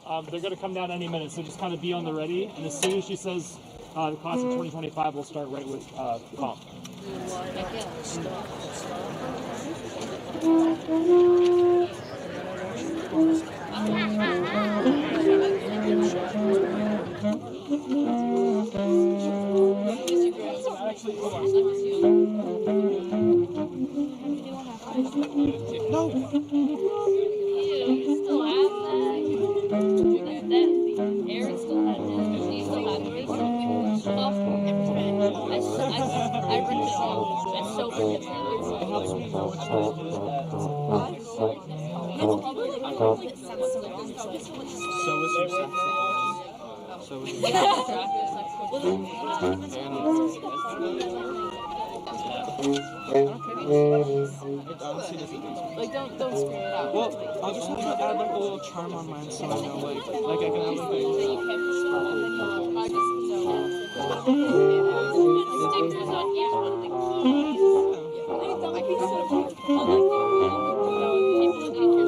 They're going to come down any minute, so just kind of be on the ready. And as soon as she says the class of 2025, we'll start right with comp. No. You still have that. Aaron still has that. You still have it. I ripped it off. I so ripped it off. It helps me know which one is that. So is your saxophone. So is Like, don't scream it out. Well, I'll just have to add like a little charm on mine so I know, like I can have like a... I just know. Stickers on each one of the keys. I can set up people that think you're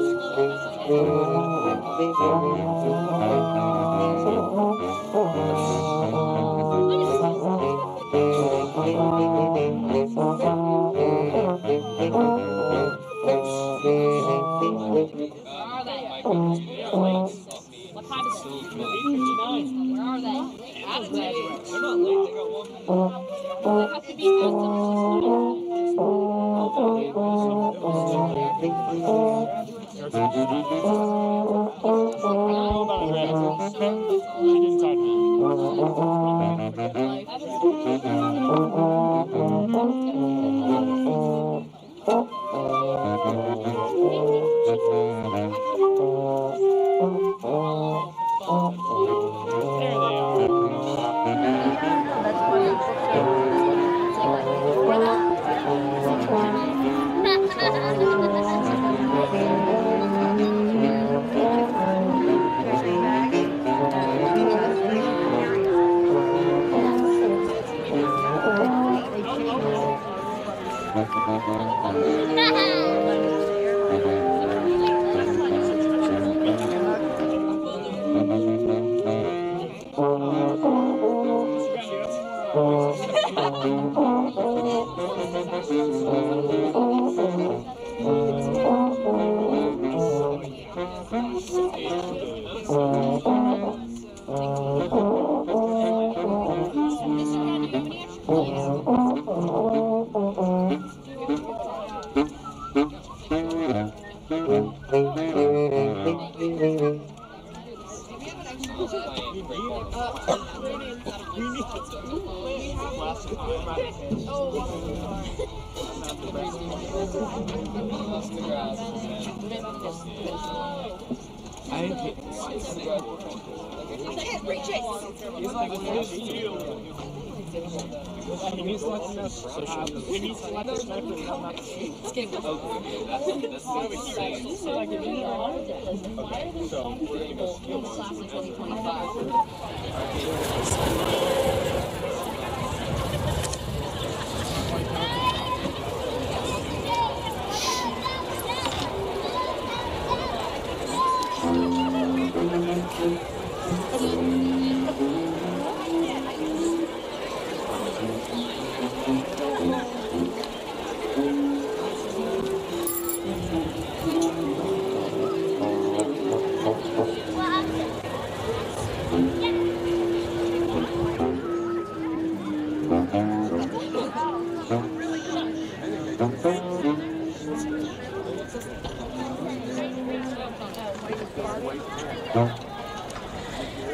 What time is it? 8:59. Where are they? Out of there. They're not late, they got one. They have to be at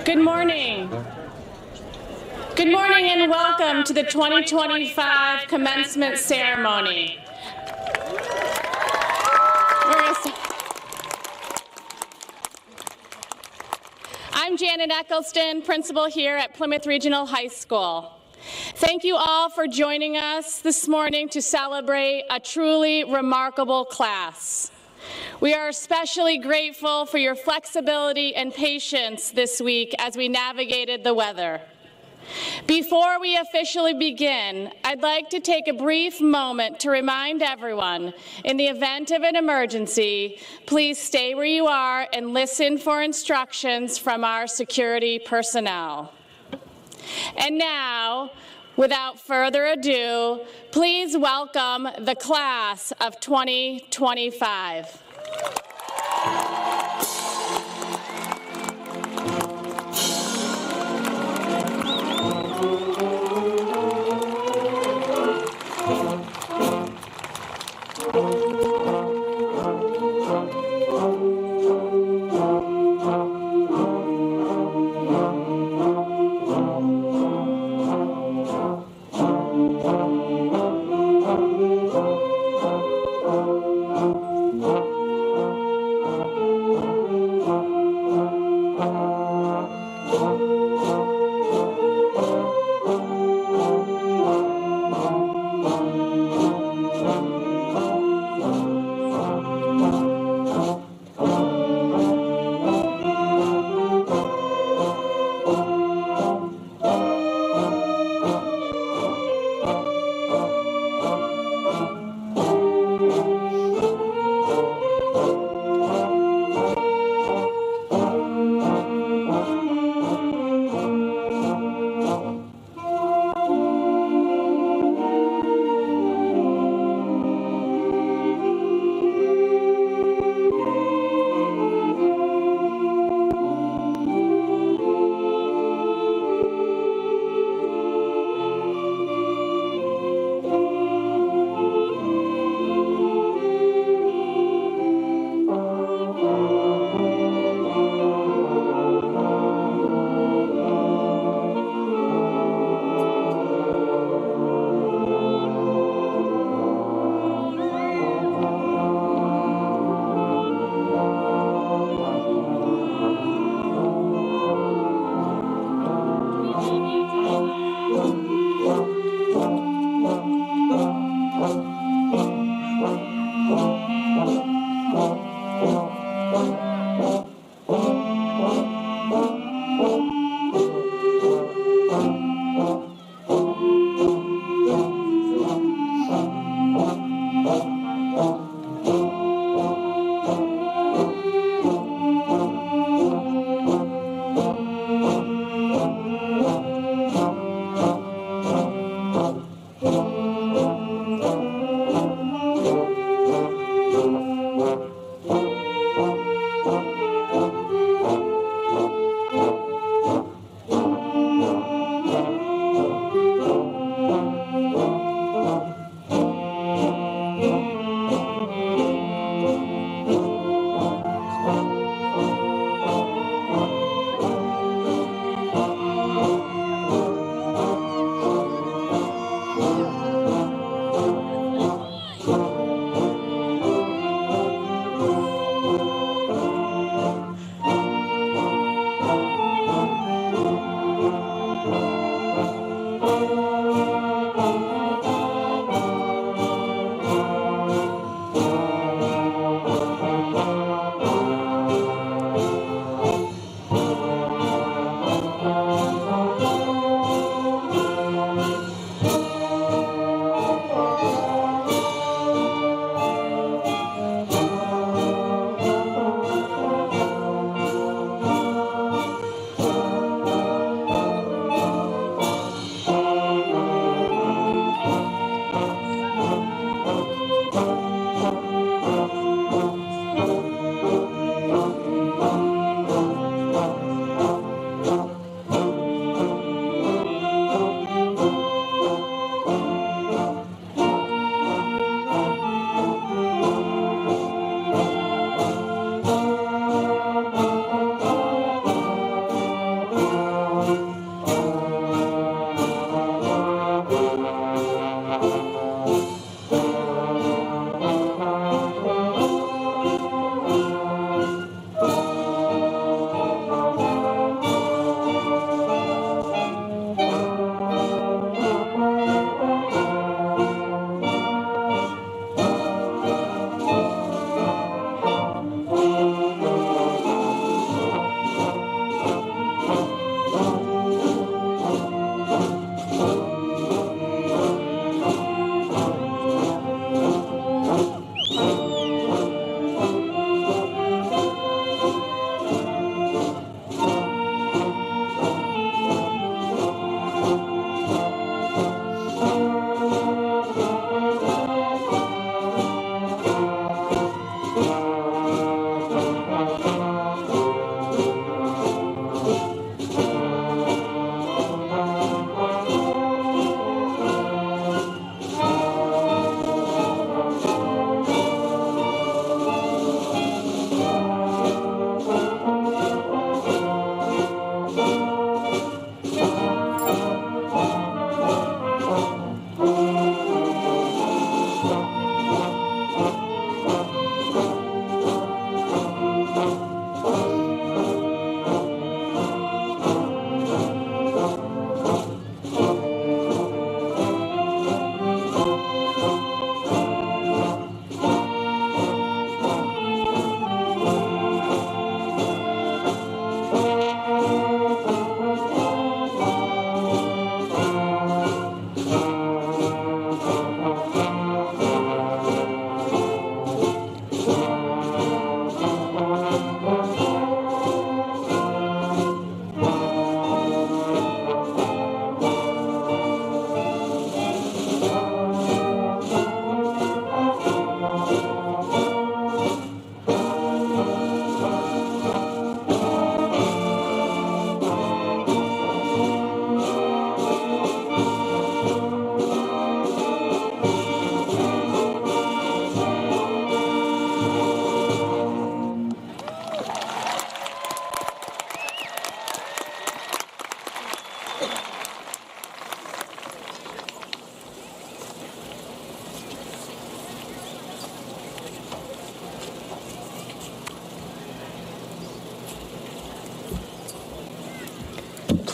Good morning. Good morning and welcome to the 2025 commencement ceremony. I'm Janet Eccleston, principal here at Plymouth Regional High School. Thank you all for joining us this morning to celebrate a truly remarkable class. We are especially grateful for your flexibility and patience this week as we navigated the weather. Before we officially begin, I'd like to take a brief moment to remind everyone, in the event of an emergency, please stay where you are and listen for instructions from our security personnel. And now, without further ado, please welcome the class of 2025.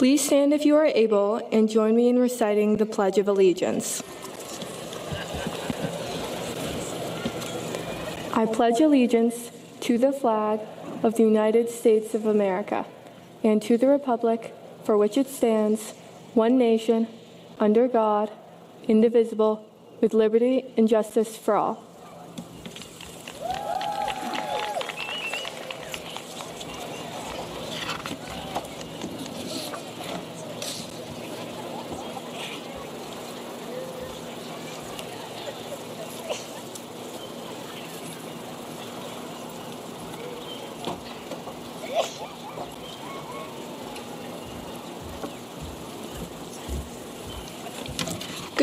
Please stand if you are able and join me in reciting the Pledge of Allegiance. I pledge allegiance to the flag of the United States of America and to the republic for which it stands, one nation, under God, indivisible, with liberty and justice for all.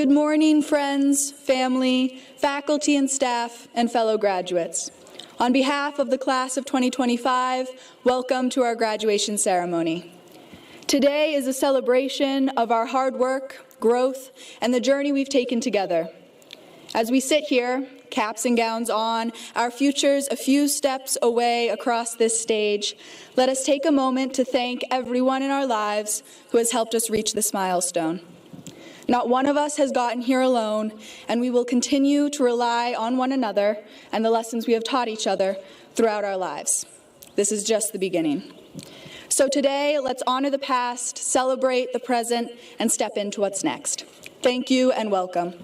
Good morning, friends, family, faculty and staff, and fellow graduates. On behalf of the class of 2025, welcome to our graduation ceremony. Today is a celebration of our hard work, growth, and the journey we've taken together. As we sit here, caps and gowns on, our futures a few steps away across this stage, let us take a moment to thank everyone in our lives who has helped us reach this milestone. Not one of us has gotten here alone, and we will continue to rely on one another and the lessons we have taught each other throughout our lives. This is just the beginning. So today, let's honor the past, celebrate the present, and step into what's next. Thank you and welcome.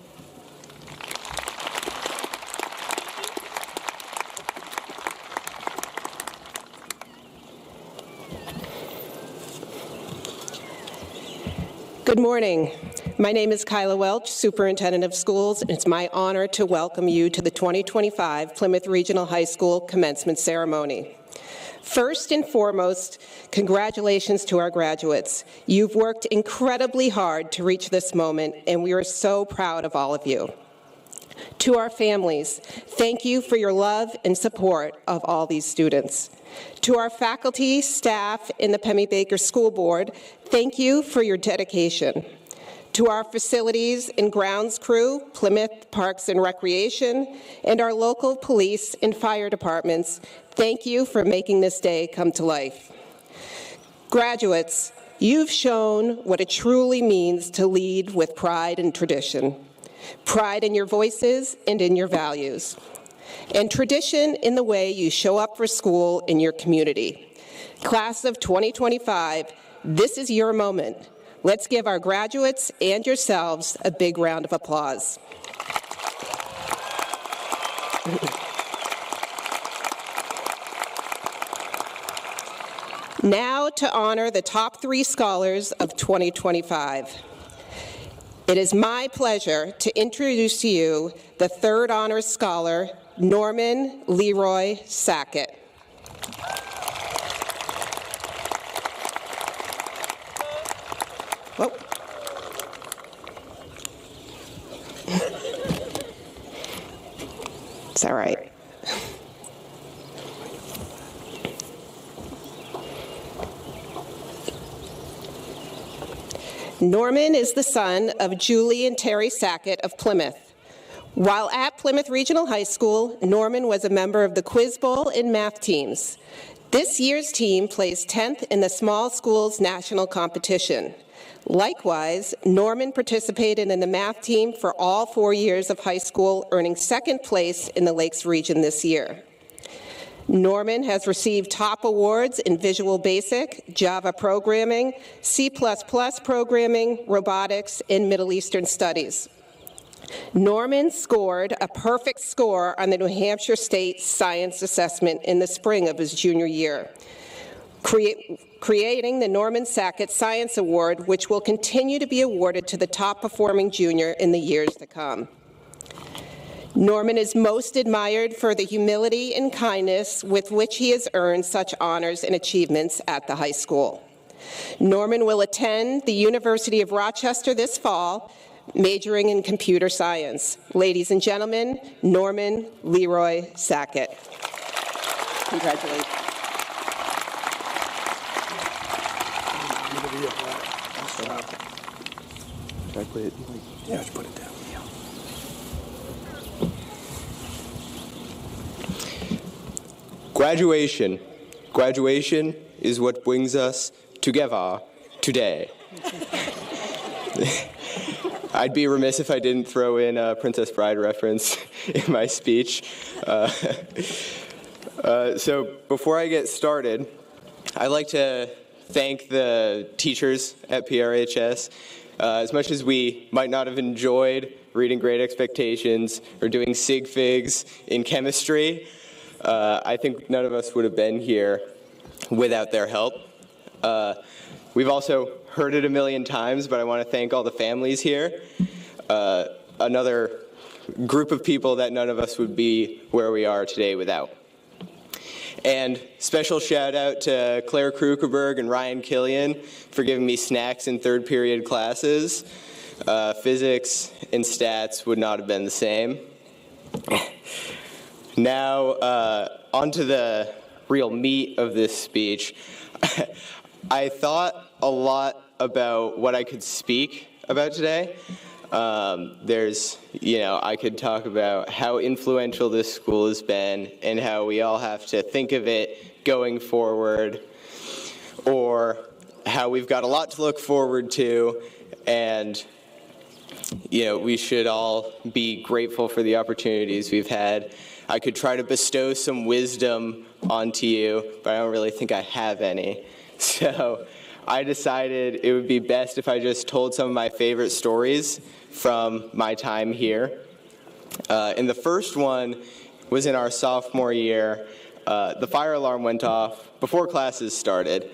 Good morning. My name is Kyla Welch, Superintendent of Schools, and it's my honor to welcome you to the 2025 Plymouth Regional High School Commencement Ceremony. First and foremost, congratulations to our graduates. You've worked incredibly hard to reach this moment, and we are so proud of all of you. To our families, thank you for your love and support of all these students. To our faculty, staff, and the Pemmy Baker School Board, thank you for your dedication. To our facilities and grounds crew, Plymouth Parks and Recreation, and our local police and fire departments, thank you for making this day come to life. Graduates, you've shown what it truly means to lead with pride and tradition. Pride in your voices and in your values. And tradition in the way you show up for school in your community. Class of 2025, this is your moment. Let's give our graduates and yourselves a big round of applause. Now to honor the top 3 scholars of 2025. It is my pleasure to introduce to you the 3rd honors scholar, Norman Leroy Sackett. Whoa. It's all right. Norman is the son of Julie and Terry Sackett of Plymouth. While at Plymouth Regional High School, Norman was a member of the Quiz Bowl and math teams. This year's team placed 10th in the Small Schools National Competition. Likewise, Norman participated in the math team for all 4 years of high school, earning 2nd place in the Lakes region this year. Norman has received top awards in Visual Basic, Java programming, C++ programming, robotics, and Middle Eastern studies. Norman scored a perfect score on the New Hampshire State Science Assessment in the spring of his junior year, creating the Norman Sackett Science Award, which will continue to be awarded to the top-performing junior in the years to come. Norman is most admired for the humility and kindness with which he has earned such honors and achievements at the high school. Norman will attend the University of Rochester this fall, majoring in computer science. Ladies and gentlemen, Norman Leroy Sackett. Congratulations. Should I put it? Yeah, just put it down. Yeah. Graduation. Graduation is what brings us together today. I'd be remiss if I didn't throw in a Princess Bride reference in my speech. So before I get started, I'd like to thank the teachers at PRHS. As much as we might not have enjoyed reading Great Expectations or doing sig figs in chemistry, I think none of us would have been here without their help. We've also heard it a million times, but I want to thank all the families here. Another group of people that none of us would be where we are today without. And special shout out to Claire Krukerberg and Ryan Killian for giving me snacks in third period classes. Physics and stats would not have been the same. Now, on to the real meat of this speech. I thought a lot about what I could speak about today. I could talk about how influential this school has been and how we all have to think of it going forward, or how we've got a lot to look forward to, and we should all be grateful for the opportunities we've had. I could try to bestow some wisdom onto you, but I don't really think I have any. So I decided it would be best if I just told some of my favorite stories from my time here. And the first one was in our sophomore year. The fire alarm went off before classes started.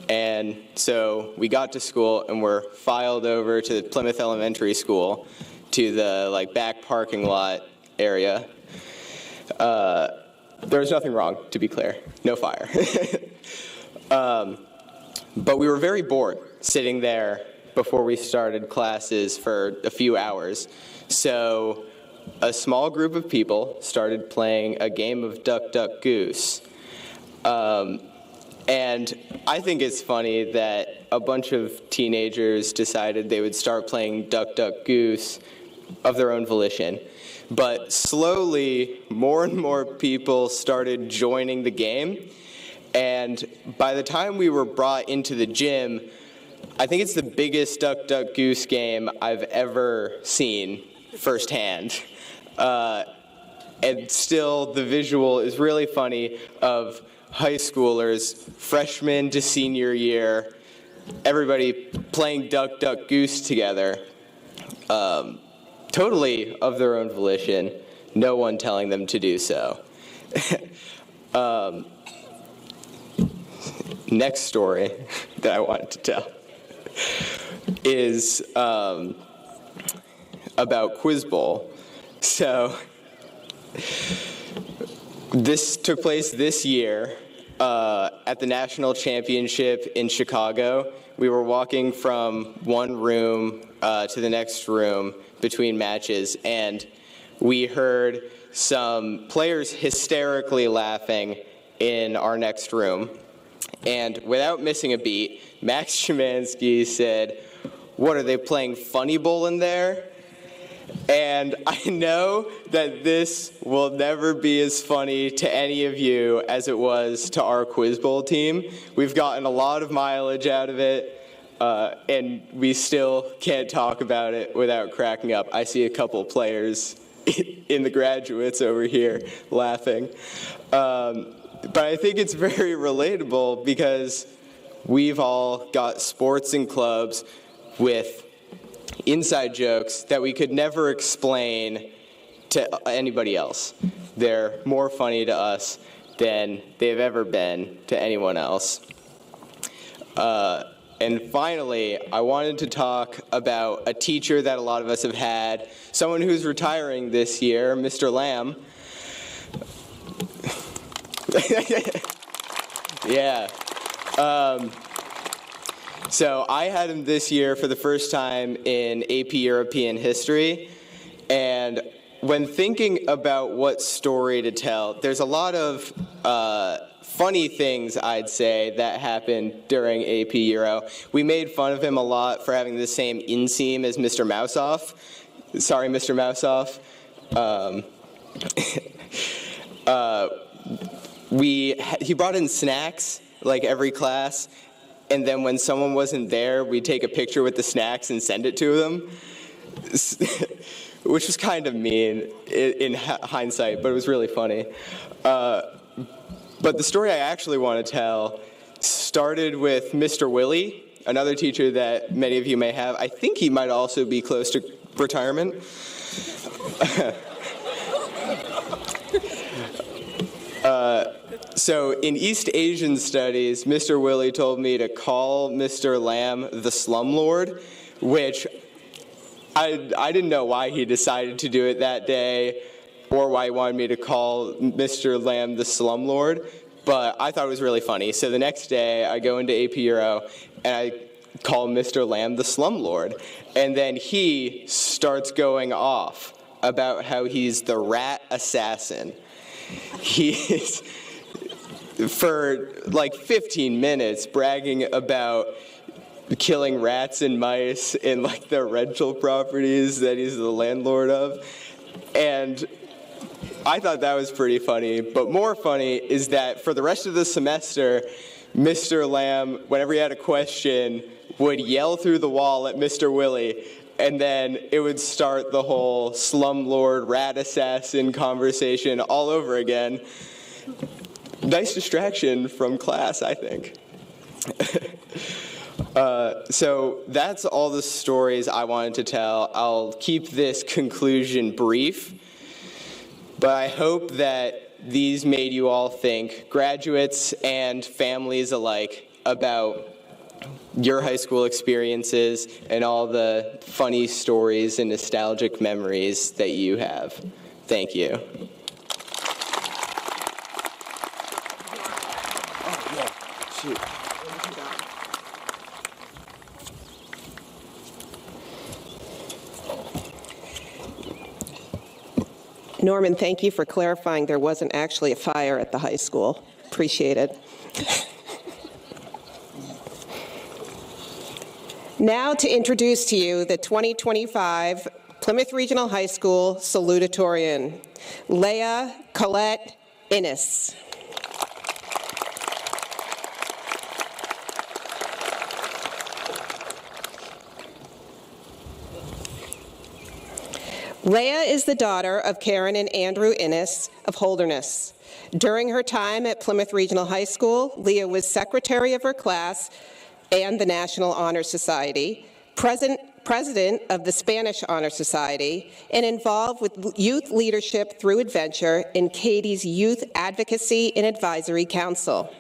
And so we got to school and were filed over to the Plymouth Elementary School to the back parking lot area. There was nothing wrong, to be clear. No fire. But we were very bored sitting there before we started classes for a few hours. So a small group of people started playing a game of Duck, Duck, Goose. And I think it's funny that a bunch of teenagers decided they would start playing Duck, Duck, Goose of their own volition. But slowly, more and more people started joining the game. And by the time we were brought into the gym, I think it's the biggest Duck, Duck, Goose game I've ever seen firsthand. And still, the visual is really funny of high schoolers, freshman to senior year, everybody playing Duck, Duck, Goose together, totally of their own volition, no one telling them to do so. Next story that I wanted to tell is about Quiz Bowl. So this took place this year, at the national championship in Chicago, we were walking from one room to the next room between matches, and we heard some players hysterically laughing in our next room. And without missing a beat, Max Szymanski said, "What, are they playing Funny Bowl in there?" And I know that this will never be as funny to any of you as it was to our Quiz Bowl team. We've gotten a lot of mileage out of it, and we still can't talk about it without cracking up. I see a couple players in the graduates over here laughing. But I think it's very relatable because we've all got sports and clubs with inside jokes that we could never explain to anybody else. They're more funny to us than they've ever been to anyone else. And finally, I wanted to talk about a teacher that a lot of us have had, someone who's retiring this year, Mr. Lamb. Yeah. So I had him this year for the first time in AP European History, and when thinking about what story to tell, there's a lot of funny things, I'd say, that happened during AP Euro. We made fun of him a lot for having the same inseam as Mr. Mouseoff. Sorry, Mr. Mouseoff. He brought in snacks, like every class, and then when someone wasn't there, we'd take a picture with the snacks and send it to them, which was kind of mean in hindsight, but it was really funny. But the story I actually want to tell started with Mr. Willie, another teacher that many of you may have. I think he might also be close to retirement. So in East Asian studies, Mr. Willie told me to call Mr. Lamb the slumlord, which I didn't know why he decided to do it that day or why he wanted me to call Mr. Lamb the slumlord, but I thought it was really funny. So the next day, I go into AP Euro, and I call Mr. Lamb the slumlord, and then he starts going off about how he's the rat assassin. He's, for like 15 minutes, bragging about killing rats and mice in like the rental properties that he's the landlord of. And I thought that was pretty funny, but more funny is that for the rest of the semester, Mr. Lamb, whenever he had a question, would yell through the wall at Mr. Willie, and then it would start the whole slumlord rat assassin conversation all over again. Nice distraction from class, I think. So that's all the stories I wanted to tell. I'll keep this conclusion brief, but I hope that these made you all think, graduates and families alike, about your high school experiences and all the funny stories and nostalgic memories that you have. Thank you. Norman, thank you for clarifying there wasn't actually a fire at the high school. Appreciate it. Now to introduce to you the 2025 Plymouth Regional High School Salutatorian, Leah Colette Innes. Leah is the daughter of Karen and Andrew Innes of Holderness. During her time at Plymouth Regional High School, Leah was secretary of her class and the National Honor Society, president of the Spanish Honor Society, and involved with youth leadership through adventure in Katie's Youth Advocacy and Advisory Council.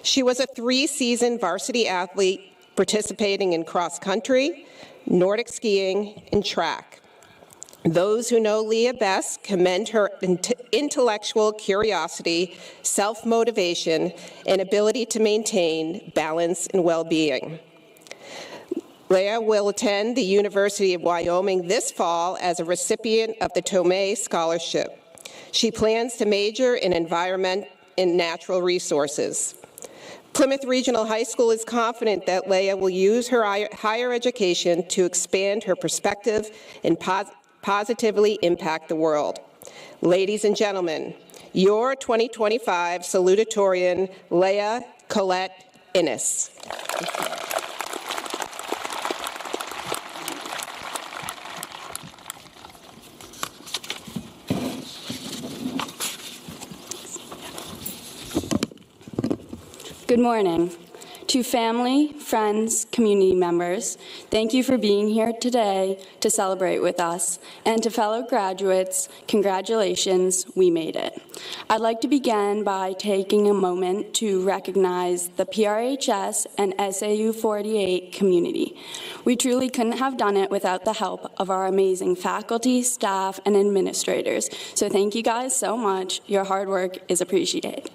She was a 3-season varsity athlete participating in cross country, Nordic skiing, and track. Those who know Leah best commend her intellectual curiosity, self-motivation, and ability to maintain balance and well-being. Leah will attend the University of Wyoming this fall as a recipient of the Tomei Scholarship. She plans to major in environment and natural resources. Plymouth Regional High School is confident that Leah will use her higher education to expand her perspective and positively impact the world. Ladies and gentlemen, your 2025 Salutatorian, Leah Colette Innes. Good morning. To family, friends, community members, thank you for being here today to celebrate with us. And to fellow graduates, congratulations, we made it. I'd like to begin by taking a moment to recognize the PRHS and SAU 48 community. We truly couldn't have done it without the help of our amazing faculty, staff, and administrators. So thank you guys so much. Your hard work is appreciated.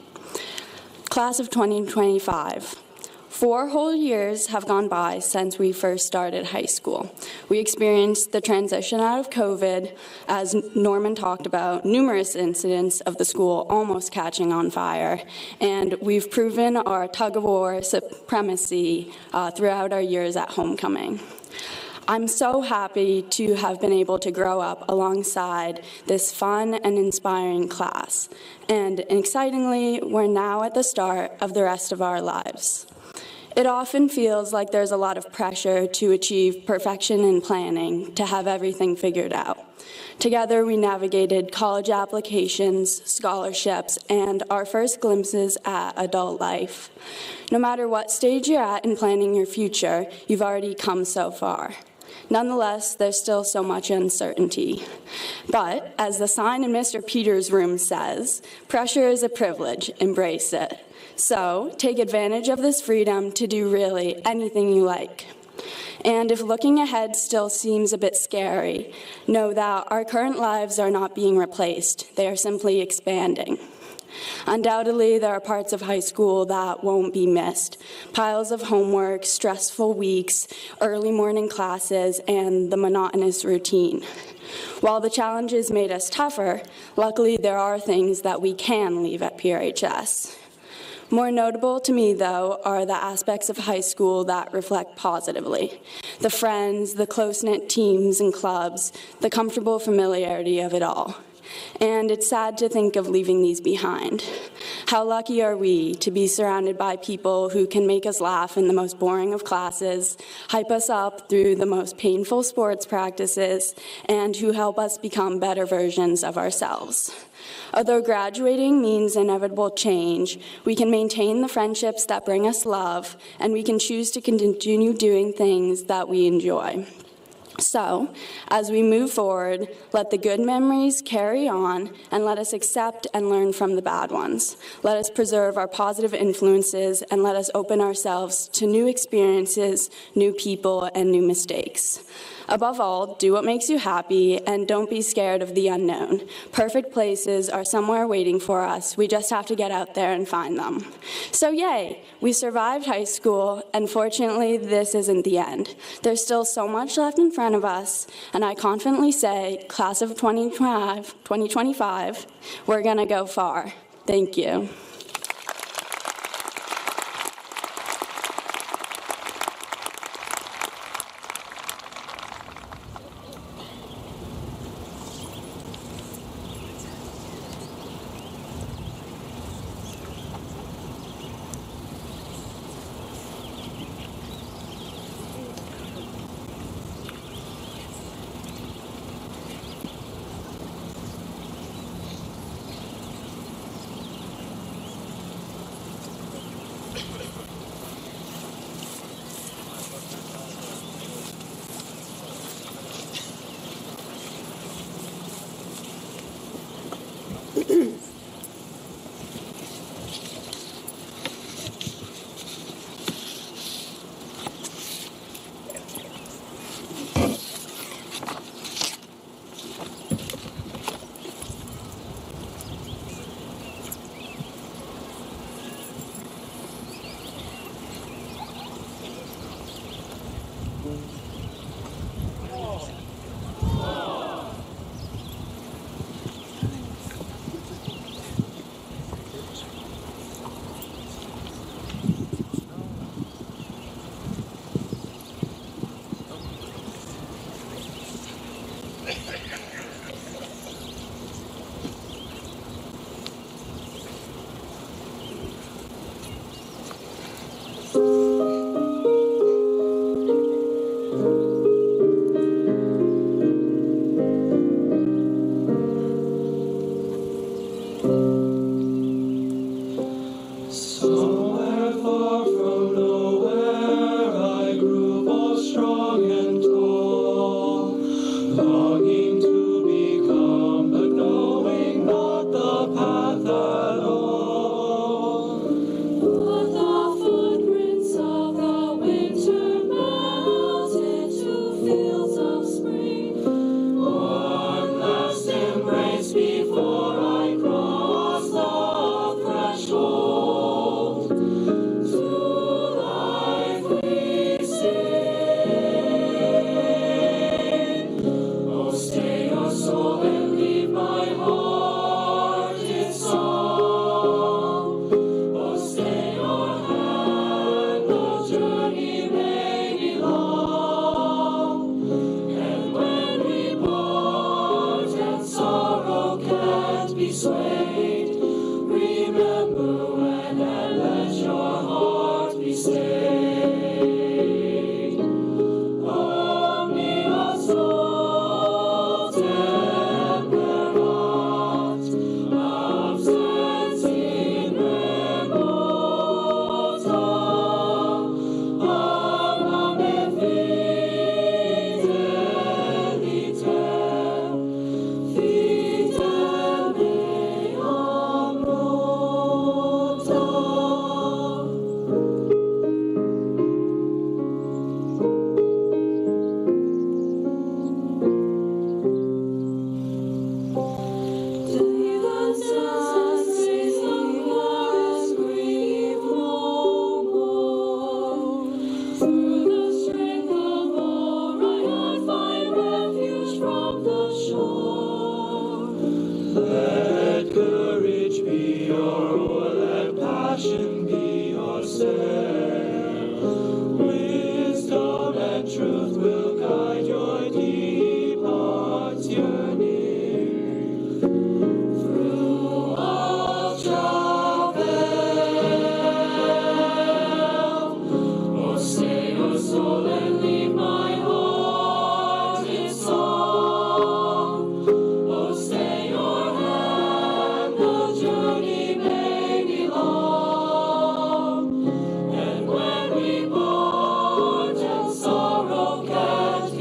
Class of 2025. 4 whole years have gone by since we first started high school. We experienced the transition out of COVID, as Norman talked about, numerous incidents of the school almost catching on fire, and we've proven our tug-of-war supremacy throughout our years at homecoming. I'm so happy to have been able to grow up alongside this fun and inspiring class. And excitingly, we're now at the start of the rest of our lives. It often feels like there's a lot of pressure to achieve perfection in planning, to have everything figured out. Together, we navigated college applications, scholarships, and our first glimpses at adult life. No matter what stage you're at in planning your future, you've already come so far. Nonetheless, there's still so much uncertainty. But, as the sign in Mr. Peters' room says, pressure is a privilege, embrace it. So, take advantage of this freedom to do really anything you like. And if looking ahead still seems a bit scary, know that our current lives are not being replaced, they are simply expanding. Undoubtedly, there are parts of high school that won't be missed. Piles of homework, stressful weeks, early morning classes, and the monotonous routine. While the challenges made us tougher, luckily there are things that we can leave at PRHS. More notable to me, though, are the aspects of high school that reflect positively. The friends, the close-knit teams and clubs, the comfortable familiarity of it all. And it's sad to think of leaving these behind. How lucky are we to be surrounded by people who can make us laugh in the most boring of classes, hype us up through the most painful sports practices, and who help us become better versions of ourselves. Although graduating means inevitable change, we can maintain the friendships that bring us love, and we can choose to continue doing things that we enjoy. So, as we move forward, let the good memories carry on, and let us accept and learn from the bad ones. Let us preserve our positive influences, and let us open ourselves to new experiences, new people, and new mistakes. Above all, do what makes you happy, and don't be scared of the unknown. Perfect places are somewhere waiting for us. We just have to get out there and find them. So yay, we survived high school, and fortunately, this isn't the end. There's still so much left in front of us, and I confidently say, class of 2025, we're gonna go far. Thank you.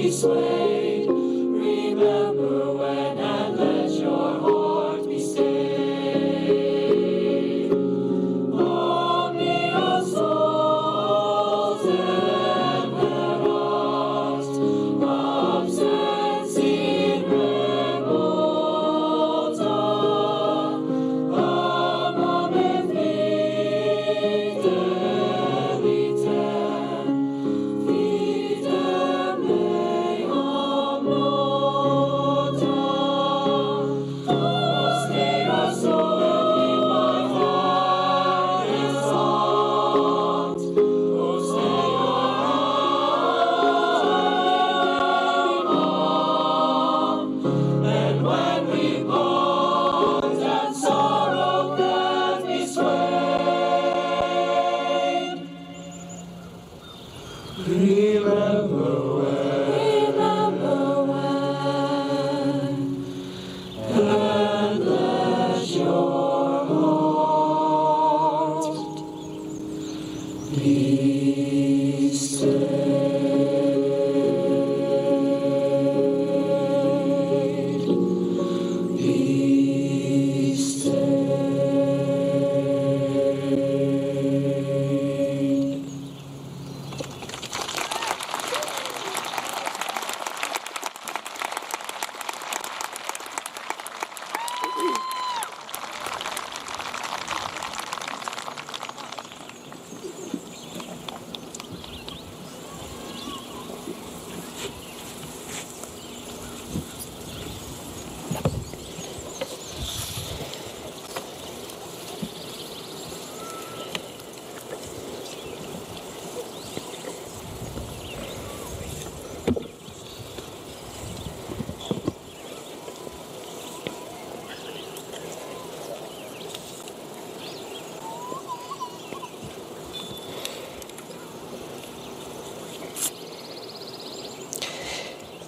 be swayed. Remember when and let your heart be stayed. Omnia souls ever lost, absence in remota, amam et fidelem, fidelem meam nota, ostera soli my heart is sought, and when we pause and sorrow can be swayed, remember when, and let your heart be stayed. Be stayed.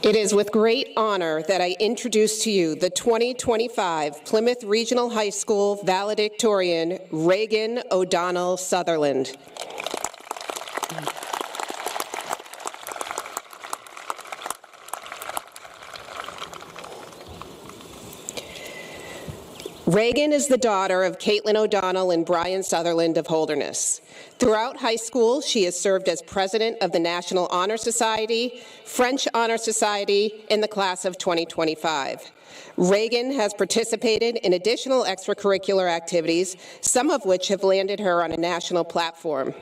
It is with great honor that I introduce to you the 2025 Plymouth Regional High School Valedictorian, Reagan O'Donnell Sutherland. Reagan is the daughter of Caitlin O'Donnell and Brian Sutherland of Holderness. Throughout high school, she has served as president of the National Honor Society, French Honor Society, in the class of 2025. Reagan has participated in additional extracurricular activities, some of which have landed her on a national platform.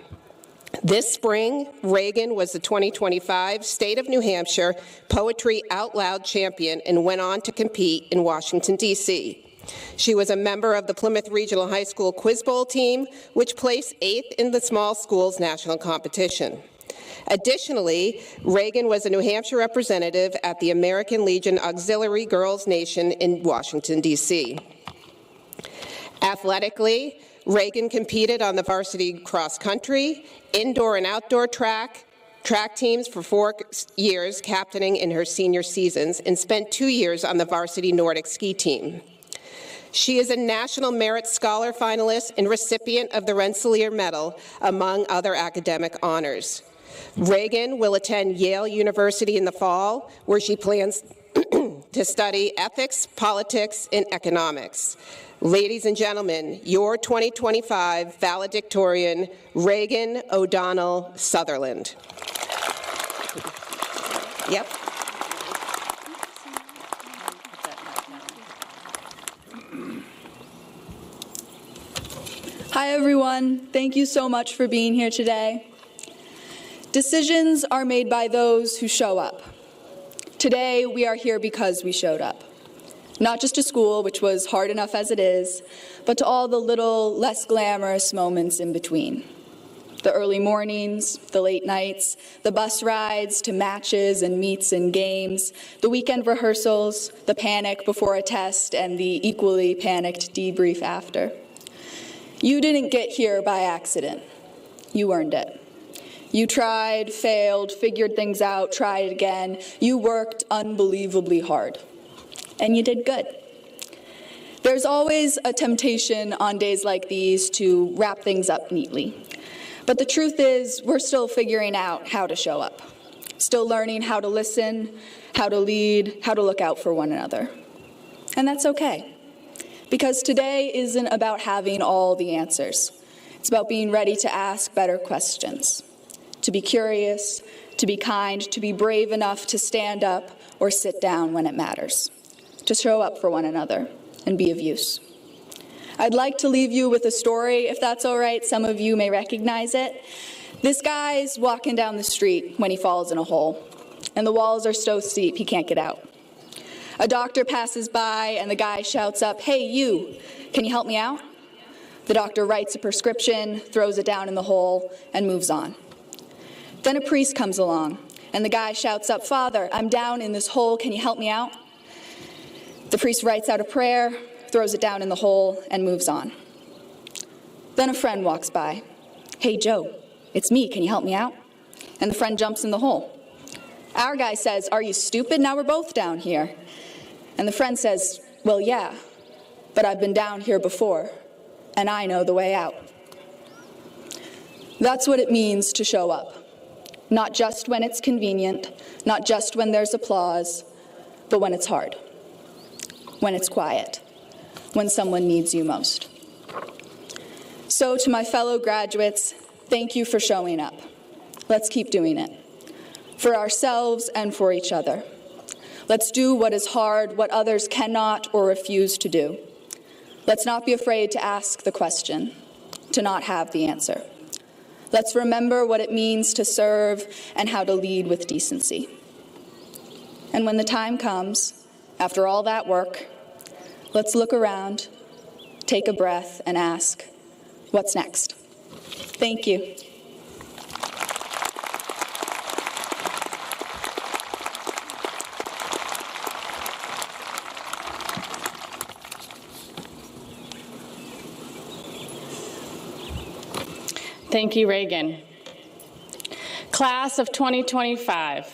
This spring, Reagan was the 2025 State of New Hampshire Poetry Out Loud champion and went on to compete in Washington, D.C. She was a member of the Plymouth Regional High School Quiz Bowl team, which placed 8th in the small schools national competition. Additionally, Reagan was a New Hampshire representative at the American Legion Auxiliary Girls Nation in Washington, D.C. Athletically, Reagan competed on the varsity cross country, indoor and outdoor track teams for 4 years, captaining in her senior seasons, and spent 2 years on the varsity Nordic ski team. She is a National Merit Scholar finalist and recipient of the Rensselaer Medal, among other academic honors. Reagan will attend Yale University in the fall, where she plans to study ethics, politics, and economics. Ladies and gentlemen, your 2025 valedictorian, Reagan O'Donnell Sutherland. Yep. Hi, everyone. Thank you so much for being here today. Decisions are made by those who show up. Today, we are here because we showed up. Not just to school, which was hard enough as it is, but to all the little, less glamorous moments in between. The early mornings, the late nights, the bus rides to matches and meets and games, the weekend rehearsals, the panic before a test, and the equally panicked debrief after. You didn't get here by accident. You earned it. You tried, failed, figured things out, tried again. You worked unbelievably hard. And you did good. There's always a temptation on days like these to wrap things up neatly. But the truth is, we're still figuring out how to show up. still learning how to listen, how to lead, how to look out for one another. And that's okay, because today isn't about having all the answers. It's about being ready to ask better questions, to be curious, to be kind, to be brave enough to stand up or sit down when it matters, to show up for one another and be of use. I'd like to leave you with a story, if that's all right. Some of you may recognize it. This guy's walking down the street when he falls in a hole, and the walls are so steep he can't get out. A doctor passes by, and the guy shouts up, "Hey, you, can you help me out?" The doctor writes a prescription, throws it down in the hole, and moves on. Then a priest comes along, and the guy shouts up, "Father, I'm down in this hole, can you help me out?" The priest writes out a prayer, throws it down in the hole, and moves on. Then a friend walks by. "Hey, Joe, it's me, can you help me out?" And the friend jumps in the hole. Our guy says, "Are you stupid? Now we're both down here." And the friend says, "Well, yeah, but I've been down here before, and I know the way out." That's what it means to show up. Not just when it's convenient, not just when there's applause, but when it's hard, when it's quiet, when someone needs you most. So to my fellow graduates, thank you for showing up. Let's keep doing it, for ourselves and for each other. Let's do what is hard, what others cannot or refuse to do. Let's not be afraid to ask the question, to not have the answer. Let's remember what it means to serve and how to lead with decency. And when the time comes, after all that work, let's look around, take a breath, and ask, what's next? Thank you. Thank you, Reagan. Class of 2025.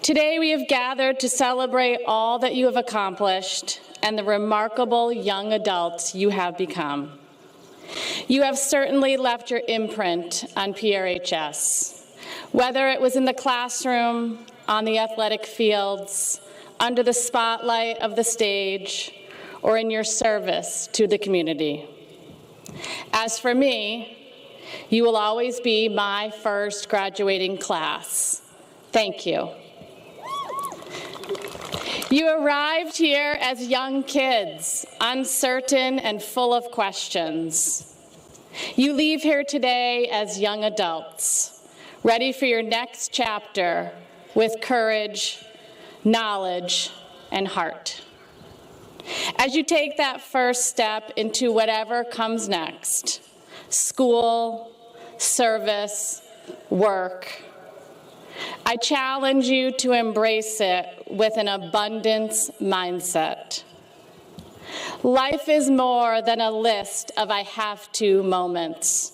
Today we have gathered to celebrate all that you have accomplished and the remarkable young adults you have become. You have certainly left your imprint on PRHS, whether it was in the classroom, on the athletic fields, under the spotlight of the stage, or in your service to the community. As for me, you will always be my first graduating class. Thank you. You arrived here as young kids, uncertain and full of questions. You leave here today as young adults, ready for your next chapter with courage, knowledge, and heart. As you take that first step into whatever comes next, school, service, work, I challenge you to embrace it with an abundance mindset. Life is more than a list of I have to moments.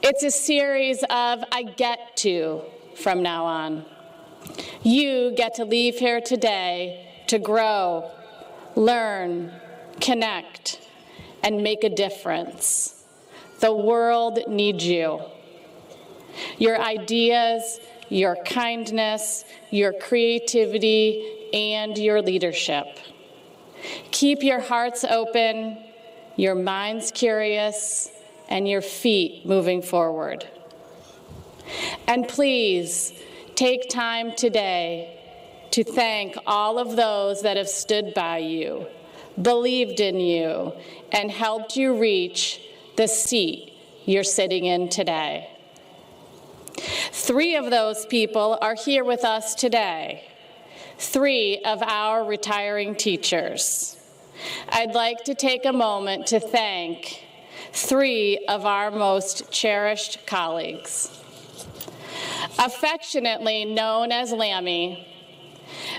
It's a series of I get to from now on. You get to leave here today to grow, learn, connect, and make a difference. The world needs you. Your ideas, your kindness, your creativity, and your leadership. Keep your hearts open, your minds curious, and your feet moving forward. And please take time today to thank all of those that have stood by you, believed in you, and helped you reach the seat you're sitting in today. 3 of those people are here with us today, 3 of our retiring teachers. I'd like to take a moment to thank 3 of our most cherished colleagues. Affectionately known as Lammy,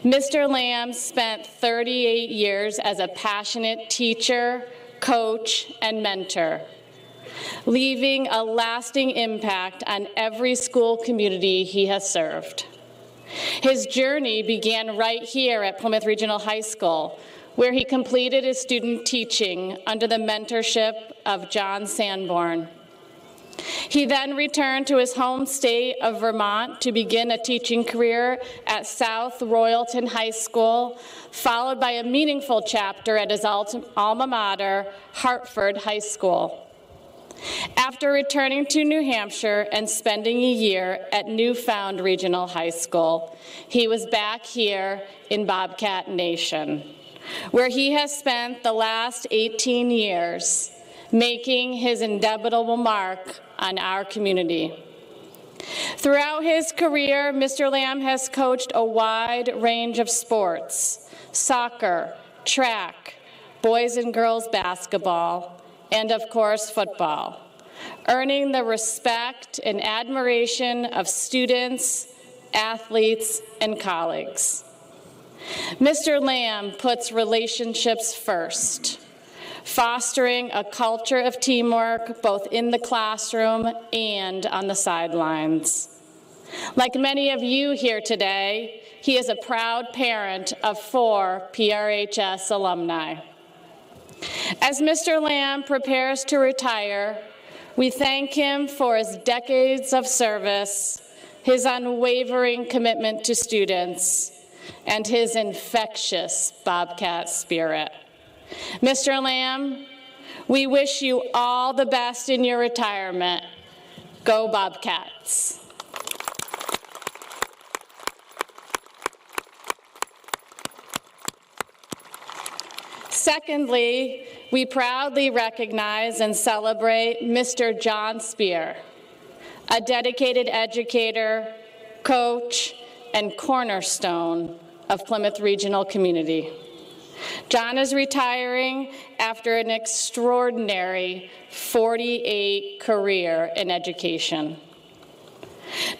Mr. Lamb spent 38 years as a passionate teacher, coach, and mentor, leaving a lasting impact on every school community he has served. His journey began right here at Plymouth Regional High School, where he completed his student teaching under the mentorship of John Sanborn. He then returned to his home state of Vermont to begin a teaching career at South Royalton High School, followed by a meaningful chapter at his alma mater, Hartford High School. After returning to New Hampshire and spending a year at Newfound Regional High School, he was back here in Bobcat Nation, where he has spent the last 18 years making his indelible mark on our community. Throughout his career, Mr. Lamb has coached a wide range of sports: soccer, track, boys and girls basketball, and of course football, earning the respect and admiration of students, athletes, and colleagues. Mr. Lamb puts relationships first, fostering a culture of teamwork both in the classroom and on the sidelines. Like many of you here today, he is a proud parent of 4 PRHS alumni. As Mr. Lamb prepares to retire, we thank him for his decades of service, his unwavering commitment to students, and his infectious Bobcat spirit. Mr. Lamb, we wish you all the best in your retirement. Go Bobcats. Secondly, we proudly recognize and celebrate Mr. John Spear, a dedicated educator, coach, and cornerstone of Plymouth Regional community. John is retiring after an extraordinary 48 career in education.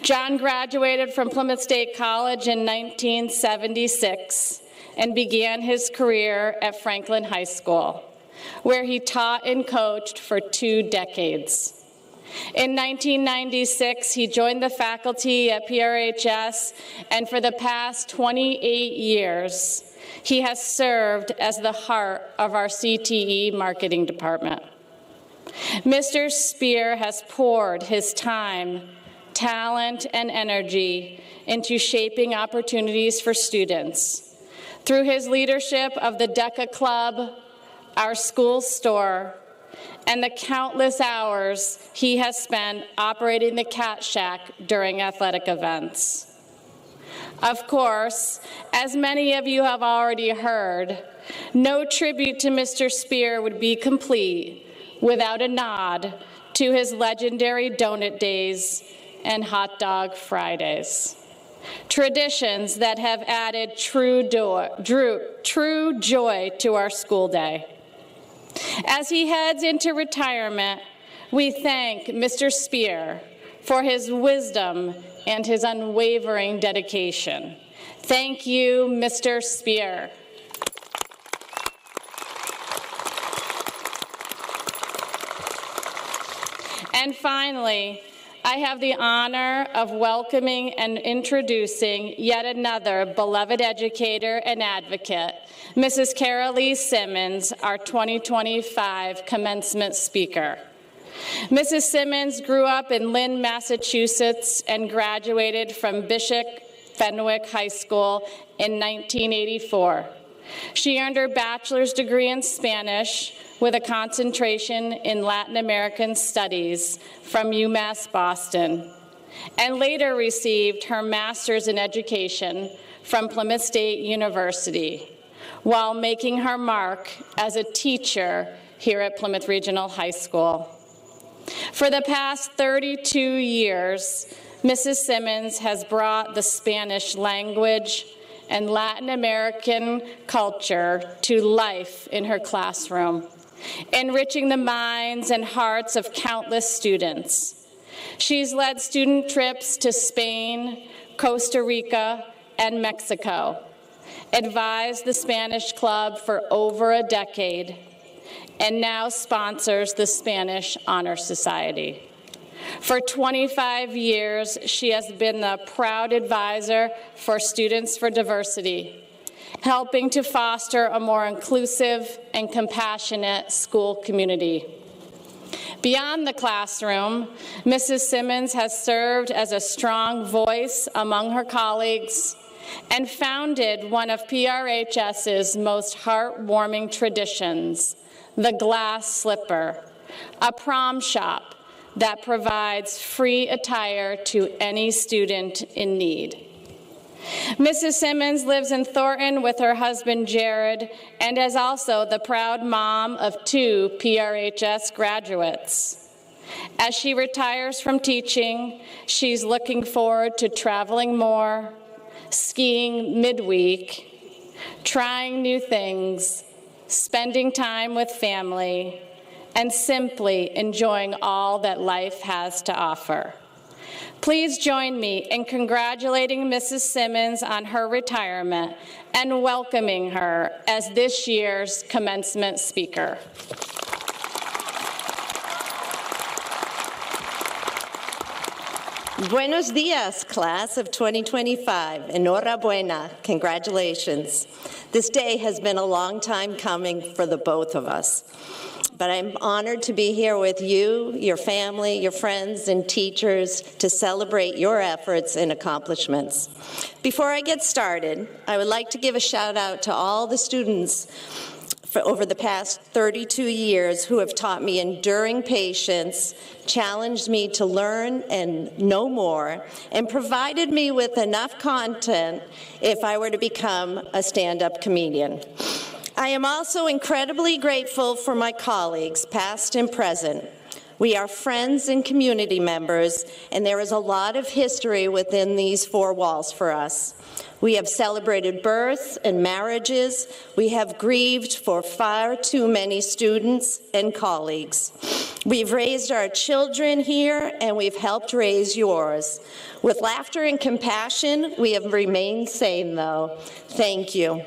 John graduated from Plymouth State College in 1976 and began his career at Franklin High School, where he taught and coached for 2 decades. In 1996, he joined the faculty at PRHS, and for the past 28 years, he has served as the heart of our CTE marketing department. Mr. Spear has poured his time, talent, and energy into shaping opportunities for students through his leadership of the DECA Club, our school store, and the countless hours he has spent operating the Cat Shack during athletic events. Of course, as many of you have already heard, no tribute to Mr. Spear would be complete without a nod to his legendary donut days and hot dog Fridays, traditions that have added true joy to our school day. As he heads into retirement, we thank Mr. Spear for his wisdom and his unwavering dedication. Thank you, Mr. Spear. And finally, I have the honor of welcoming and introducing yet another beloved educator and advocate, Mrs. Carolee Simmons, our 2025 commencement speaker. Mrs. Simmons grew up in Lynn, Massachusetts, and graduated from Bishop Fenwick High School in 1984. She earned her bachelor's degree in Spanish with a concentration in Latin American studies from UMass Boston, and later received her master's in education from Plymouth State University, while making her mark as a teacher here at Plymouth Regional High School. For the past 32 years, Mrs. Simmons has brought the Spanish language and Latin American culture to life in her classroom, enriching the minds and hearts of countless students. She's led student trips to Spain, Costa Rica, and Mexico, advised the Spanish Club for over a decade, and now sponsors the Spanish Honor Society. For 25 years, she has been the proud advisor for Students for Diversity, helping to foster a more inclusive and compassionate school community. Beyond the classroom, Mrs. Simmons has served as a strong voice among her colleagues and founded one of PRHS's most heartwarming traditions, the Glass Slipper, a prom shop that provides free attire to any student in need. Mrs. Simmons lives in Thornton with her husband, Jared, and is also the proud mom of 2 PRHS graduates. As she retires from teaching, she's looking forward to traveling more, skiing midweek, trying new things, spending time with family, and simply enjoying all that life has to offer. Please join me in congratulating Mrs. Simmons on her retirement and welcoming her as this year's commencement speaker. Buenos dias, class of 2025. Enhorabuena. Congratulations. This day has been a long time coming for the both of us. But I'm honored to be here with you, your family, your friends, and teachers to celebrate your efforts and accomplishments. Before I get started, I would like to give a shout out to all the students for over the past 32 years who have taught me enduring patience, challenged me to learn and know more, and provided me with enough content if I were to become a stand-up comedian. I am also incredibly grateful for my colleagues, past and present. We are friends and community members, and there is a lot of history within these 4 walls for us. We have celebrated births and marriages. We have grieved for far too many students and colleagues. We've raised our children here, and we've helped raise yours. With laughter and compassion, we have remained sane, though. Thank you.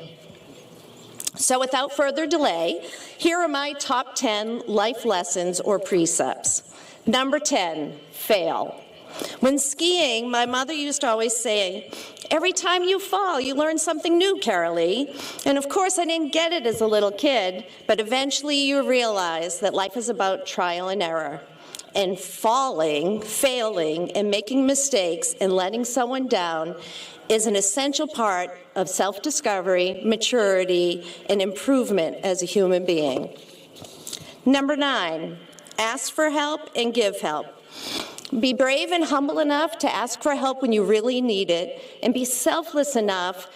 So without further delay, here are my top 10 life lessons or precepts. Number 10, fail. When skiing, my mother used to always say, every time you fall, you learn something new, Carolee. And of course, I didn't get it as a little kid, but eventually you realize that life is about trial and error. And falling, failing, and making mistakes and letting someone down is an essential part of self-discovery, maturity, and improvement as a human being. Number 9, ask for help and give help. Be brave and humble enough to ask for help when you really need it, and be selfless enough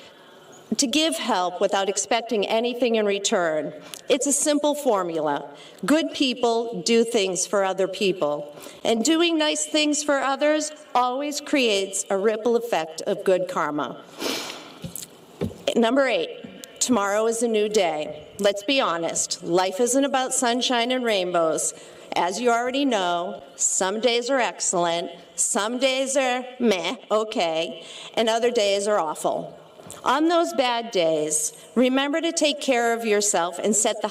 to give help without expecting anything in return. It's a simple formula. Good people do things for other people, and doing nice things for others always creates a ripple effect of good karma. Number 8, tomorrow is a new day. Let's be honest, life isn't about sunshine and rainbows. As you already know, some days are excellent, some days are meh, okay, and other days are awful. On those bad days, remember to take care of yourself and set the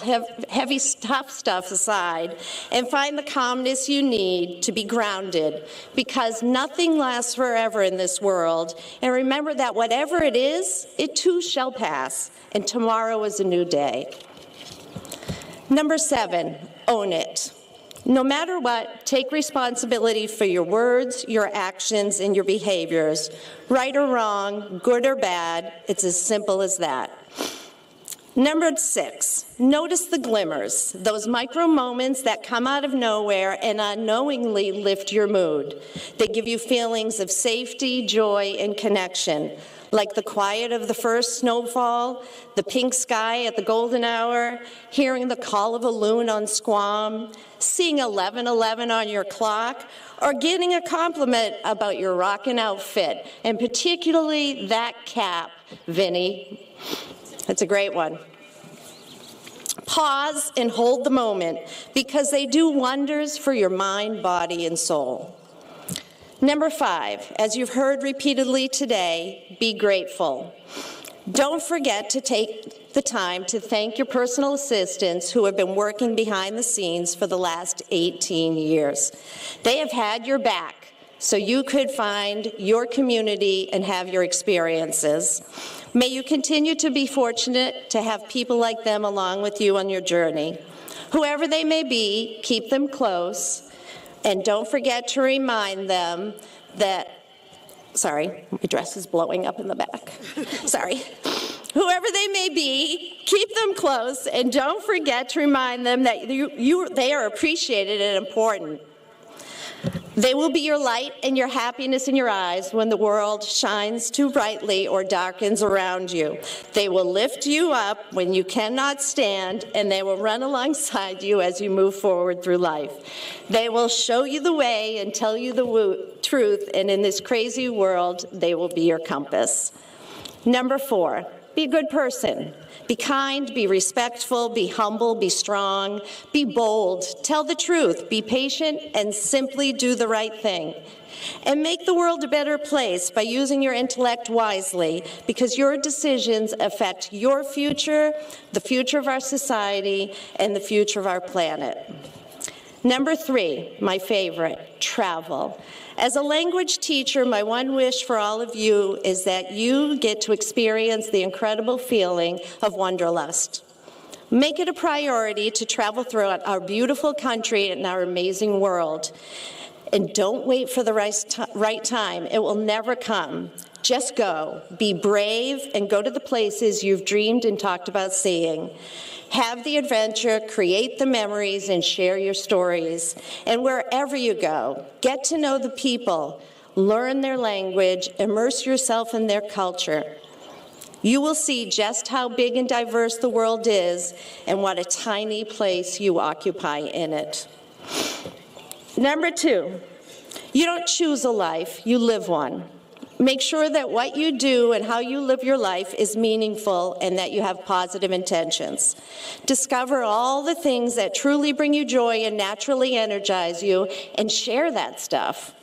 heavy, tough stuff aside and find the calmness you need to be grounded, because nothing lasts forever in this world. And remember that whatever it is, it too shall pass, and tomorrow is a new day. Number 7, own it. No matter what, take responsibility for your words, your actions, and your behaviors. Right or wrong, good or bad, it's as simple as that. Number 6, notice the glimmers, those micro moments that come out of nowhere and unknowingly lift your mood. They give you feelings of safety, joy, and connection, like the quiet of the first snowfall, the pink sky at the golden hour, hearing the call of a loon on Squam, seeing 11:11 on your clock, or getting a compliment about your rockin' outfit, and particularly that cap, Vinny. That's a great one. Pause and hold the moment, because they do wonders for your mind, body, and soul. Number 5, as you've heard repeatedly today, be grateful. Don't forget to take the time to thank your personal assistants who have been working behind the scenes for the last 18 years. They have had your back so you could find your community and have your experiences. May you continue to be fortunate to have people like them along with you on your journey. Whoever they may be, keep them close, and don't forget to remind them that, sorry, my dress is blowing up in the back. Sorry. Whoever they may be, keep them close, and don't forget to remind them that they are appreciated and important. They will be your light and your happiness in your eyes when the world shines too brightly or darkens around you. They will lift you up when you cannot stand, and they will run alongside you as you move forward through life. They will show you the way and tell you the truth, and in this crazy world, they will be your compass. Number 4, be a good person. Be kind, be respectful, be humble, be strong, be bold, tell the truth, be patient, and simply do the right thing. And make the world a better place by using your intellect wisely, because your decisions affect your future, the future of our society, and the future of our planet. Number 3, my favorite, travel. As a language teacher, my one wish for all of you is that you get to experience the incredible feeling of wanderlust. Make it a priority to travel throughout our beautiful country and our amazing world. And don't wait for the right time. It will never come. Just go. Be brave and go to the places you've dreamed and talked about seeing. Have the adventure, create the memories, and share your stories. And wherever you go, get to know the people, learn their language, immerse yourself in their culture. You will see just how big and diverse the world is and what a tiny place you occupy in it. Number 2, you don't choose a life, you live one. Make sure that what you do and how you live your life is meaningful and that you have positive intentions. Discover all the things that truly bring you joy and naturally energize you, and share that stuff.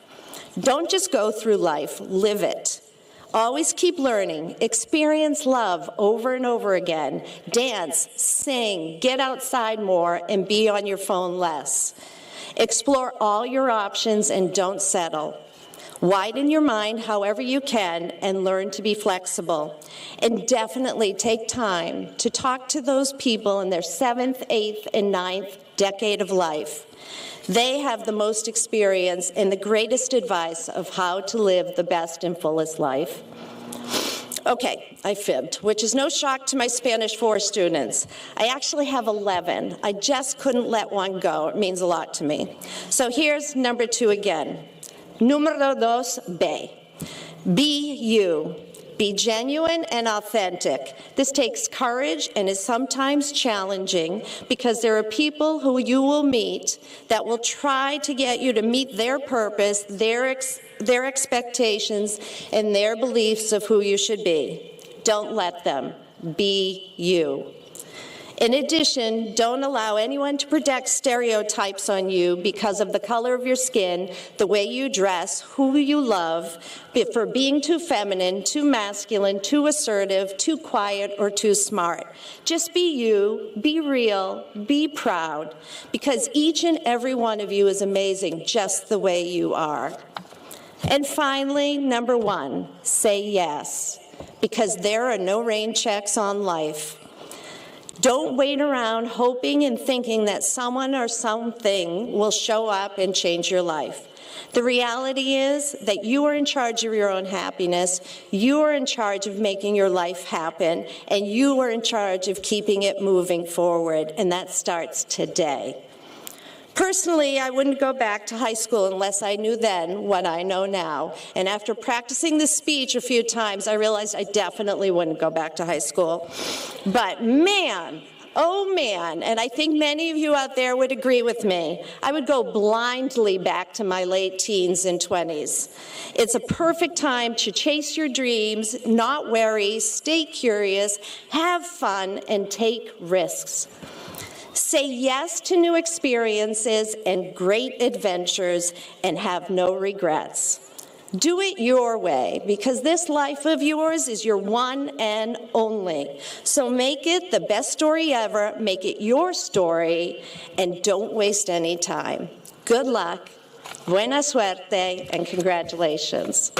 Don't just go through life, live it. Always keep learning, experience love over and over again, dance, sing, get outside more, and be on your phone less. Explore all your options and don't settle. Widen your mind however you can and learn to be flexible. And definitely take time to talk to those people in their 7th, 8th, and 9th decade of life. They have the most experience and the greatest advice of how to live the best and fullest life. Okay, I fibbed, which is no shock to my Spanish 4 students. I actually have 11. I just couldn't let one go. It means a lot to me. So here's number 2 again. Número 2, be you. Be genuine and authentic. This takes courage and is sometimes challenging because there are people who you will meet that will try to get you to meet their purpose, their expectations, and their beliefs of who you should be. Don't let them. Be you. In addition, don't allow anyone to project stereotypes on you because of the color of your skin, the way you dress, who you love, for being too feminine, too masculine, too assertive, too quiet, or too smart. Just be you, be real, be proud, because each and every one of you is amazing just the way you are. And finally, number 1, say yes, because there are no rain checks on life. Don't wait around hoping and thinking that someone or something will show up and change your life. The reality is that you are in charge of your own happiness, you are in charge of making your life happen, and you are in charge of keeping it moving forward, and that starts today. Personally, I wouldn't go back to high school unless I knew then what I know now. And after practicing this speech a few times, I realized I definitely wouldn't go back to high school. But man, oh man, and I think many of you out there would agree with me, I would go blindly back to my late teens and 20s. It's a perfect time to chase your dreams, not worry, stay curious, have fun, and take risks. Say yes to new experiences and great adventures and have no regrets. Do it your way, because this life of yours is your one and only. So make it the best story ever, make it your story, and don't waste any time. Good luck, buena suerte, and congratulations.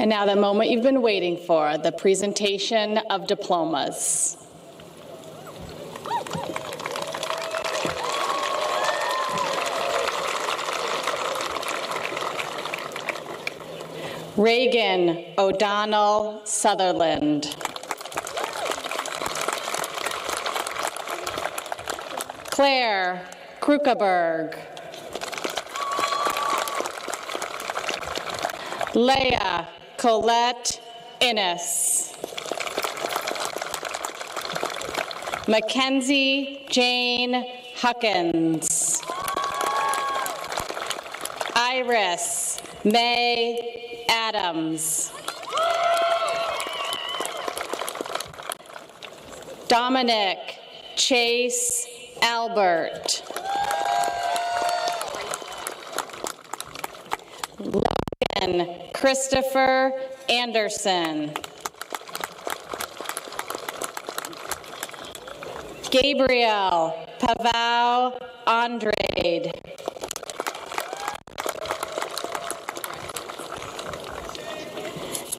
And now the moment you've been waiting for, the presentation of diplomas. Reagan O'Donnell Sutherland. Claire Krukeberg. Leah Colette Innes. Mackenzie Jane Huckins. Iris May Adams. Dominic Chase Albert. Logan Christopher Anderson. Gabriel Pavao Andrade.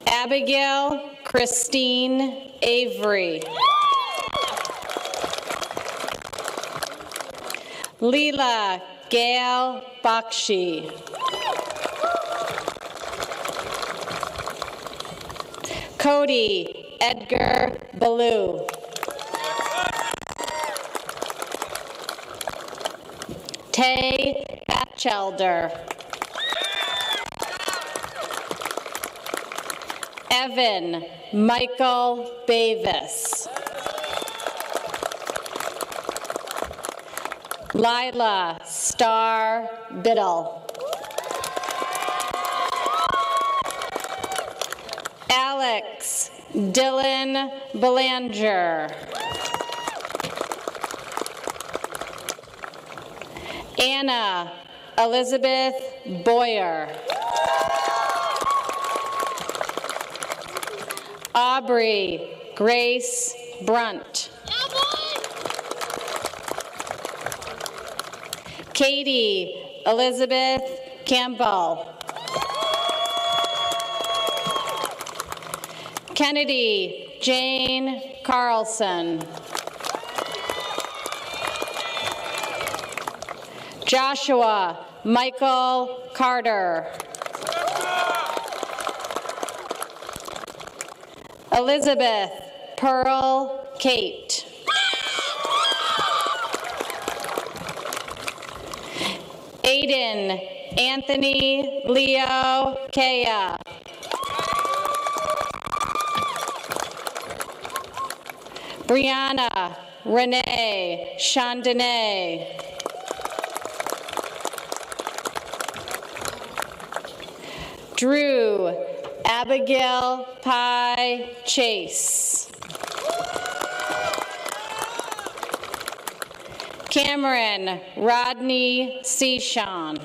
Abigail Christine Avery. Leela Gail Bakshi. Cody Edgar Ballou. Tay Batchelder. Evan Michael Bavis. Lila Star Biddle. Alex Dylan Belanger. Anna Elizabeth Boyer. Aubrey Grace Brunt. Katie Elizabeth Campbell. Kennedy Jane Carlson. Joshua Michael Carter. Elizabeth Pearl Kate. Aiden Anthony Leo Kea. Brianna Renee Chandonnet. Drew Abigail Pye Chase. Cameron Rodney Sean.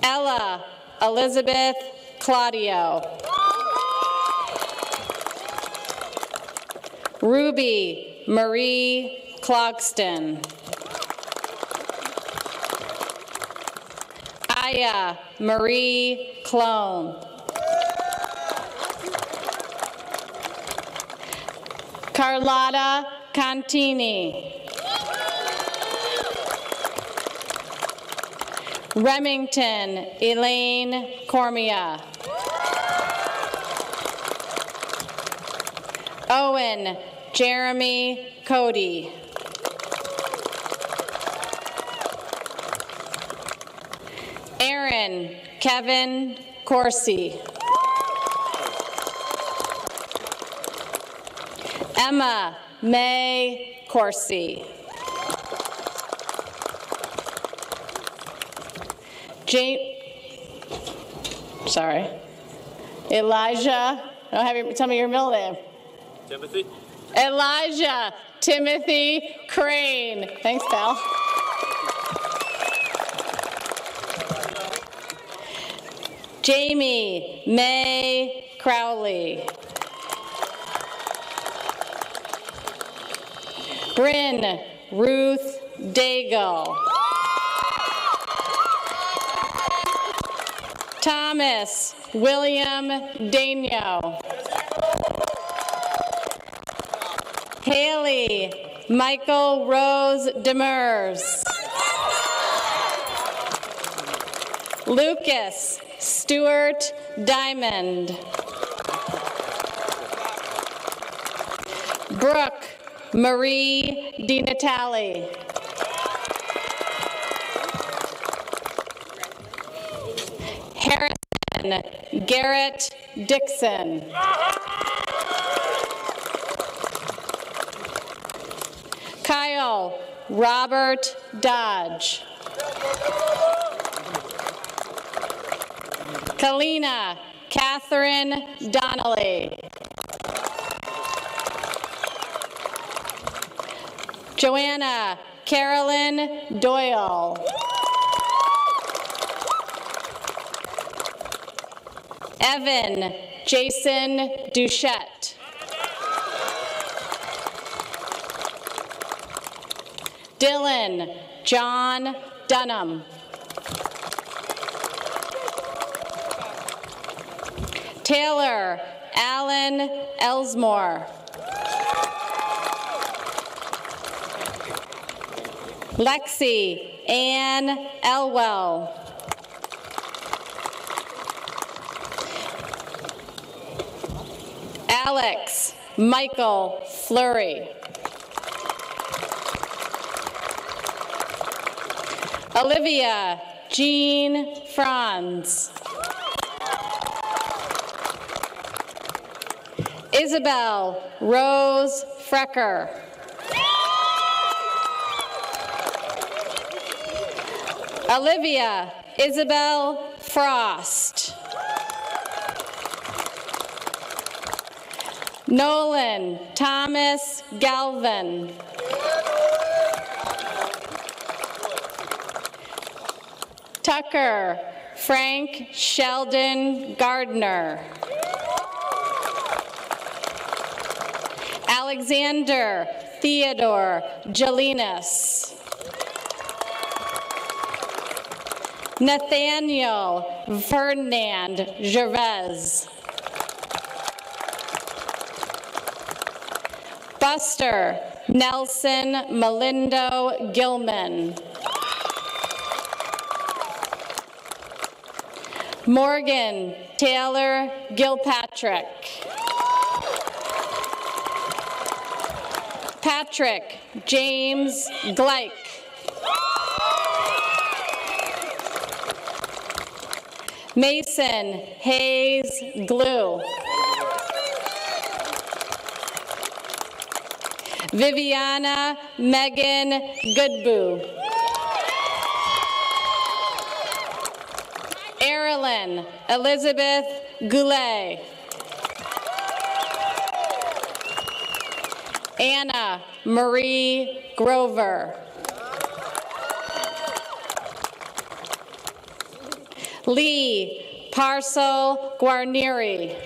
Ella Elizabeth Claudio. Ruby Marie Clogston. Aya Marie Clone. Carlotta Contini. Remington Elaine Cormia. Owen Jeremy Cody. Aaron Kevin Corsi. Emma May Corsi. Elijah, tell me your middle name. Timothy. Elijah Timothy Crane. Thanks, pal. Jamie May Crowley. Bryn Ruth Daigle. Thomas William Daigneault. Haley Michael Rose Demers. Lucas Stuart Diamond. Brooke Marie DiNatale. Harrison Garrett Dixon. Kyle Robert Dodge. Kalina Catherine Donnelly. Joanna Carolyn Doyle. Evan Jason Duchette. Dylan John Dunham. Taylor Allen Elsmore. Lexi Ann Elwell. Alex Michael Fleury. Olivia Jean Franz. Isabel Rose Frecker. Olivia Isabel Frost. Nolan Thomas Galvin. Tucker Frank Sheldon Gardner. Alexander Theodore Jelinas. Nathaniel Ferdinand Gervais. Buster Nelson Melindo Gilman. Morgan Taylor Gilpatrick. Patrick James Gleich. Mason Hayes Glue. Viviana Megan Goodboo. Erilyn Elizabeth Goulet. Anna Marie Grover. Lee Parcel Guarnieri.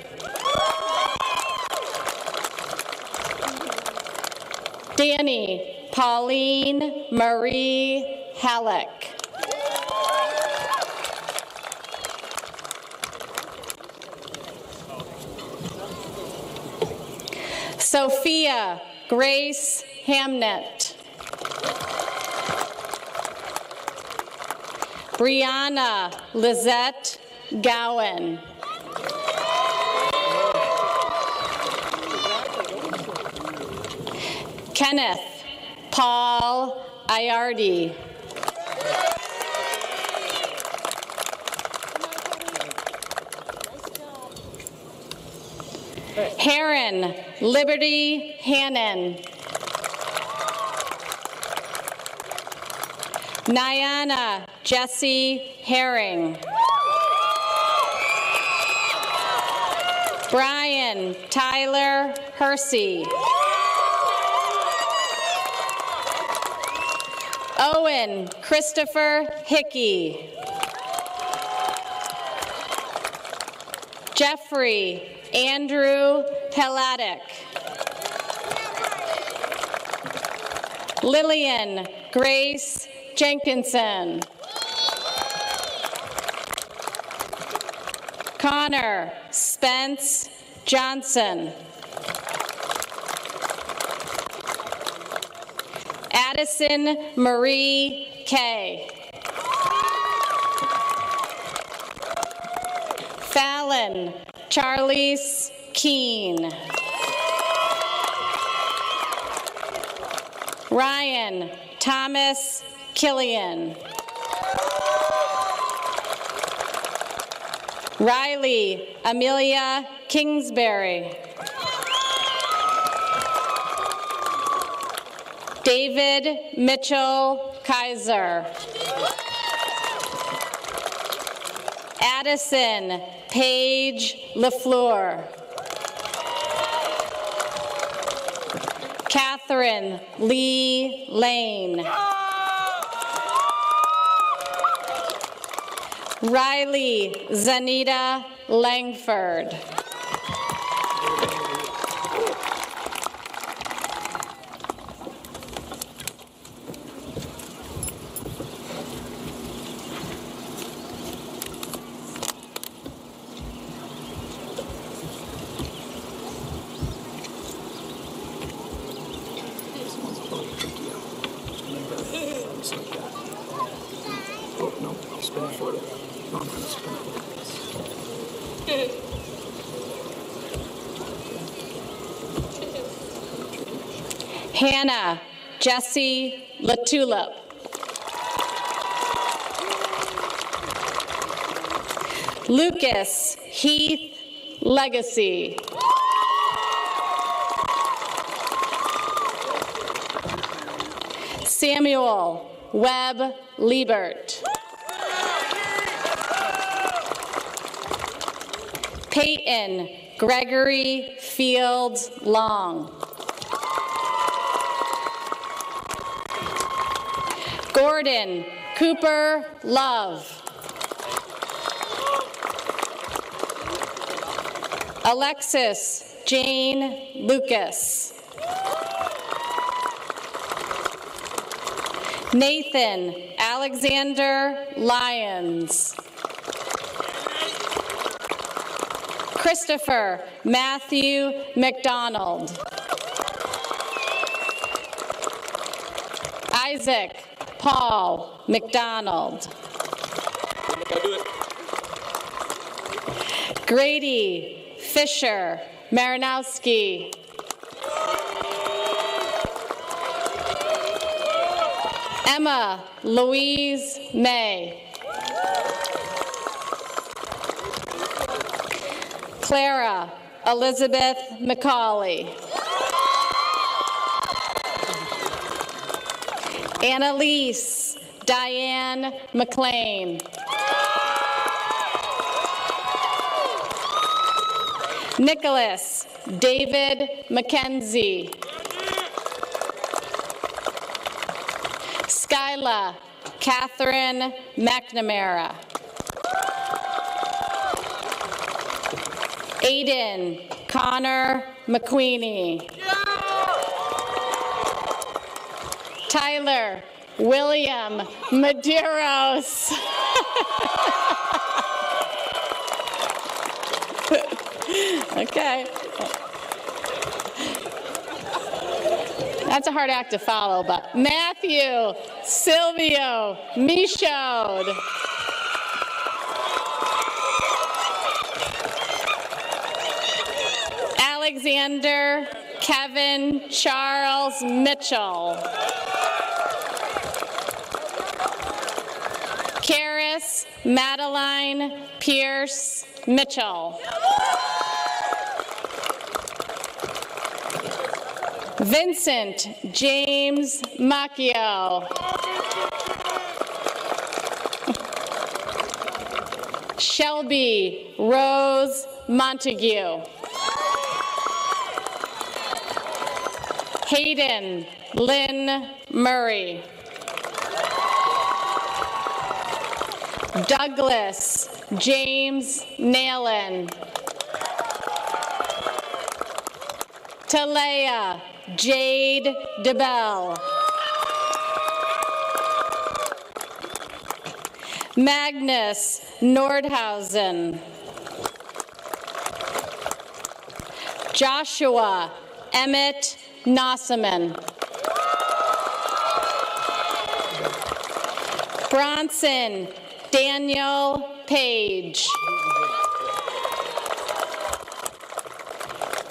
Danny Pauline Marie Halleck. Sophia Grace Hamnet. Brianna Lizette Gowan. Kenneth Paul Iardi. Heron Liberty Hannon. Nyana Jesse Herring. Brian Tyler Hersey. Owen Christopher Hickey. Jeffrey Andrew Helatic. Lillian Grace Jenkinson. Connor Spence Johnson. Addison Marie Kay. Fallon Charlize Keene. Ryan Thomas Killian. Riley Amelia Kingsbury. David Mitchell Kaiser. Addison Paige LaFleur. Catherine Lee Lane. Riley Zanita Langford. Hannah Jessie LaTulip. Lucas Heath Legacy. Samuel Webb Liebert. Peyton Gregory Fields Long. Gordon Cooper Love. Alexis Jane Lucas. Nathan Alexander Lyons. Christopher Matthew McDonald. Isaac Paul McDonald. Grady Fisher Marinowski. Emma Louise May. Clara Elizabeth McCauley. Annalise Diane McLean. Nicholas David McKenzie. Skyla Catherine McNamara. Aiden Connor McQueenie. Tyler William Medeiros. Okay. That's a hard act to follow, but Matthew Silvio Michaud. Alexander Kevin Charles Mitchell. Karis Madeline Pierce Mitchell. Vincent James Macchio. Shelby Rose Montague. Hayden Lynn Murray. Douglas James Nalen. Talea Jade DeBell. Magnus Nordhausen. Joshua Emmett Nossaman. Bronson Daniel Page.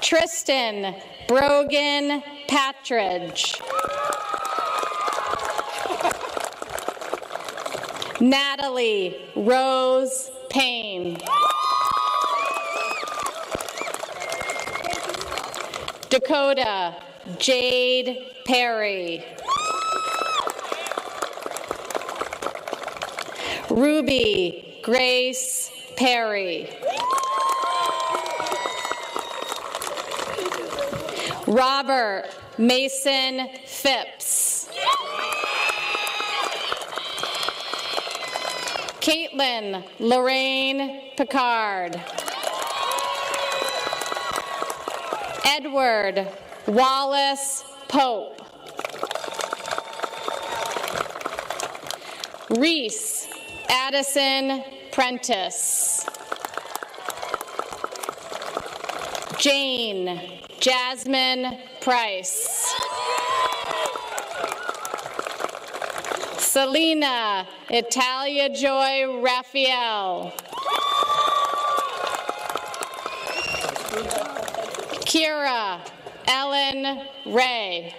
Tristan Brogan Patridge. Natalie Rose Payne. Dakota Jade Perry. Ruby Grace Perry. Robert Mason Phipps. Caitlin Lorraine Picard. Edward Wallace Pope. Reese Addison Prentice. Jane Jasmine Price. Selena Italia Joy Raphael. Kira Ellen Ray.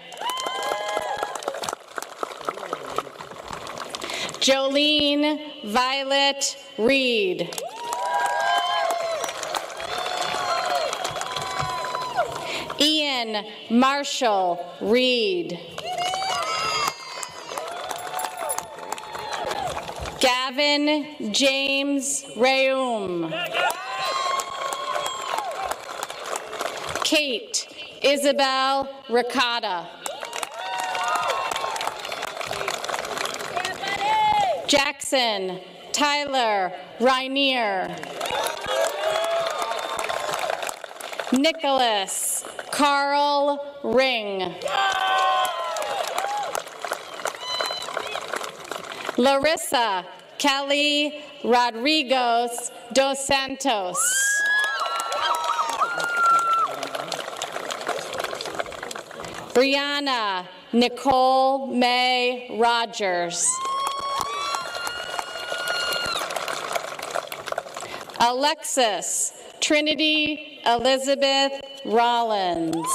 Jolene Violet Reed. Evan Marshall Reed. Gavin James Reum. Kate Isabel Ricotta. Jackson Tyler Rainier. Nicholas Carl Ring. Larissa Kelly Rodriguez dos Santos. Brianna Nicole May Rogers. Alexis Trinity Elizabeth Rollins.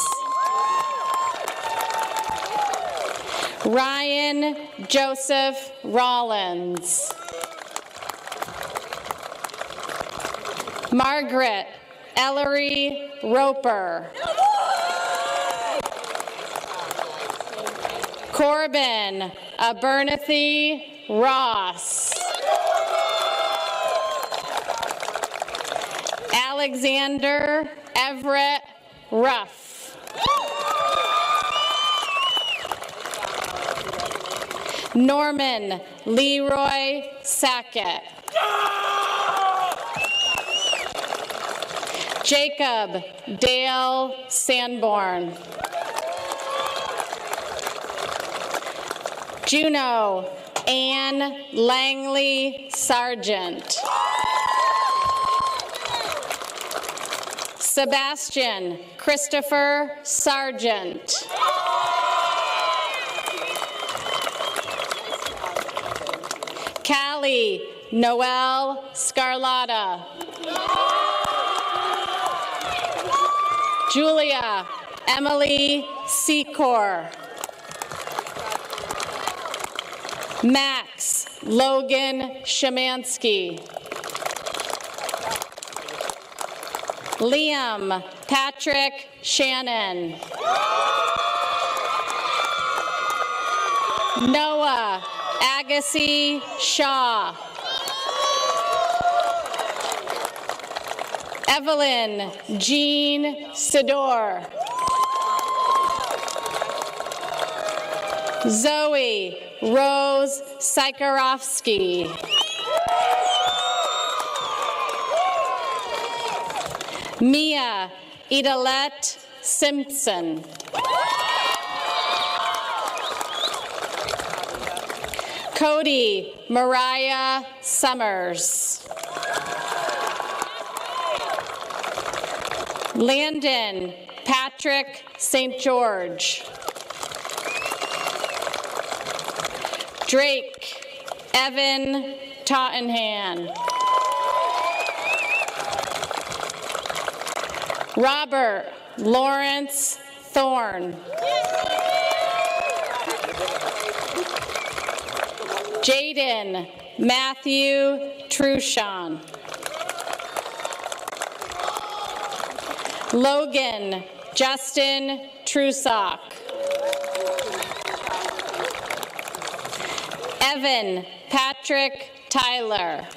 Ryan Joseph Rollins. Margaret Ellery Roper. Corbin Abernathy Ross. Alexander Everett Ruff. Norman Leroy Sackett. Jacob Dale Sanborn. Juno Ann Langley Sargent. Sebastian Christopher Sargent. Callie Noel Scarlata. Julia Emily Secor. Max Logan Shemansky. Liam Patrick Shannon. Noah Agassi Shaw. Evelyn Jean Sidor. Zoe Rose Sykorowski. Mia Idalette Simpson. Cody Mariah Summers. Landon Patrick St. George. Drake Evan Tottenham. Robert Lawrence Thorne. Jaden Matthew Truchon. Logan Justin Trusock. Evan Patrick Tyler.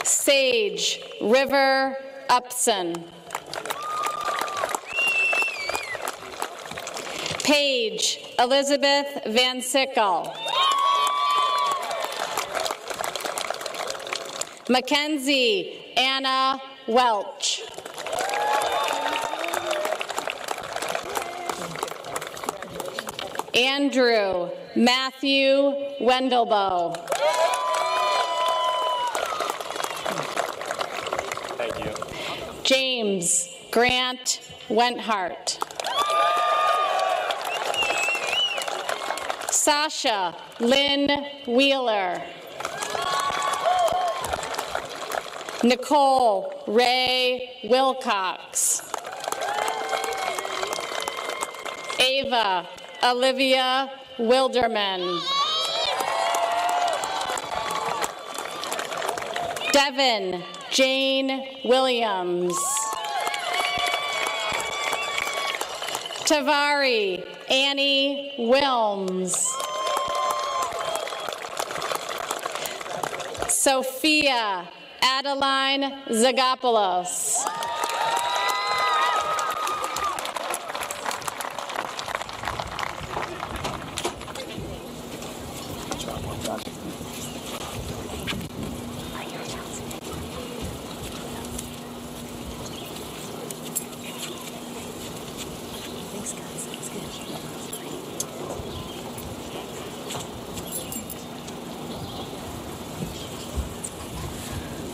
Sage River Upson. Paige Elizabeth Van Sickle. Mackenzie Anna Welch. Andrew Matthew Wendelboe. Thank you. James Grant Wenthart. Sasha Lynn Wheeler. Nicole Ray Wilcox. Ava Olivia Wilderman. Devin Jane Williams. Tavari Annie Wilms. Sophia Adeline Zagopoulos.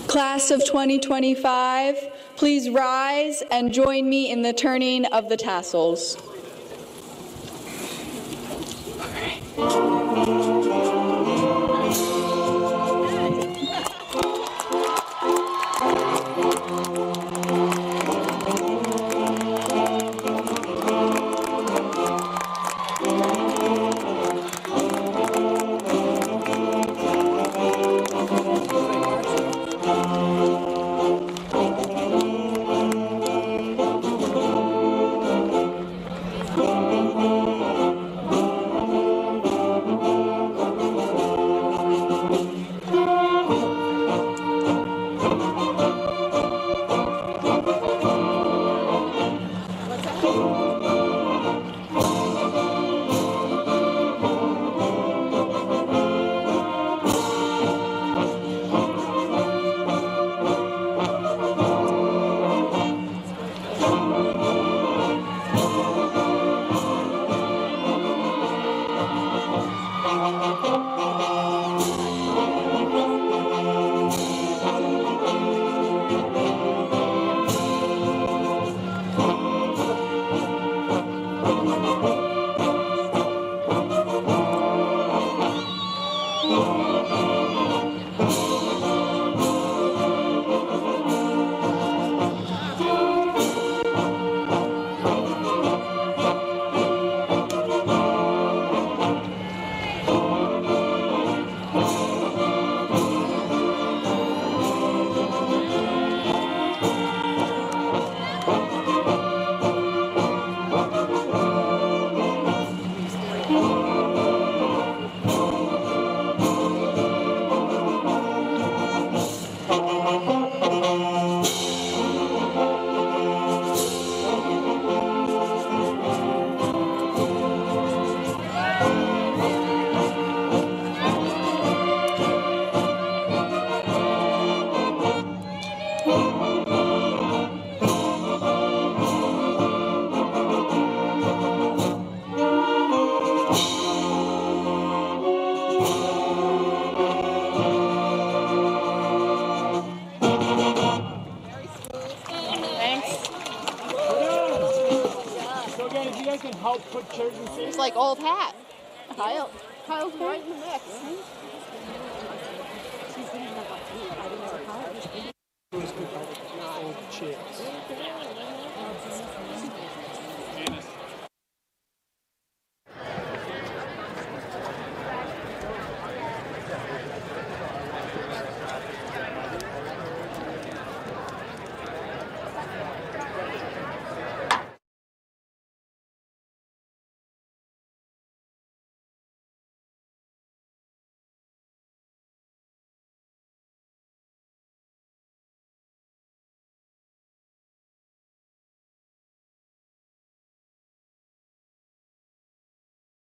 Class of 2025, please rise and join me in the turning of the tassels. Put chairs and seats. It's like old hat. Kyle's right in the mix. Old chairs.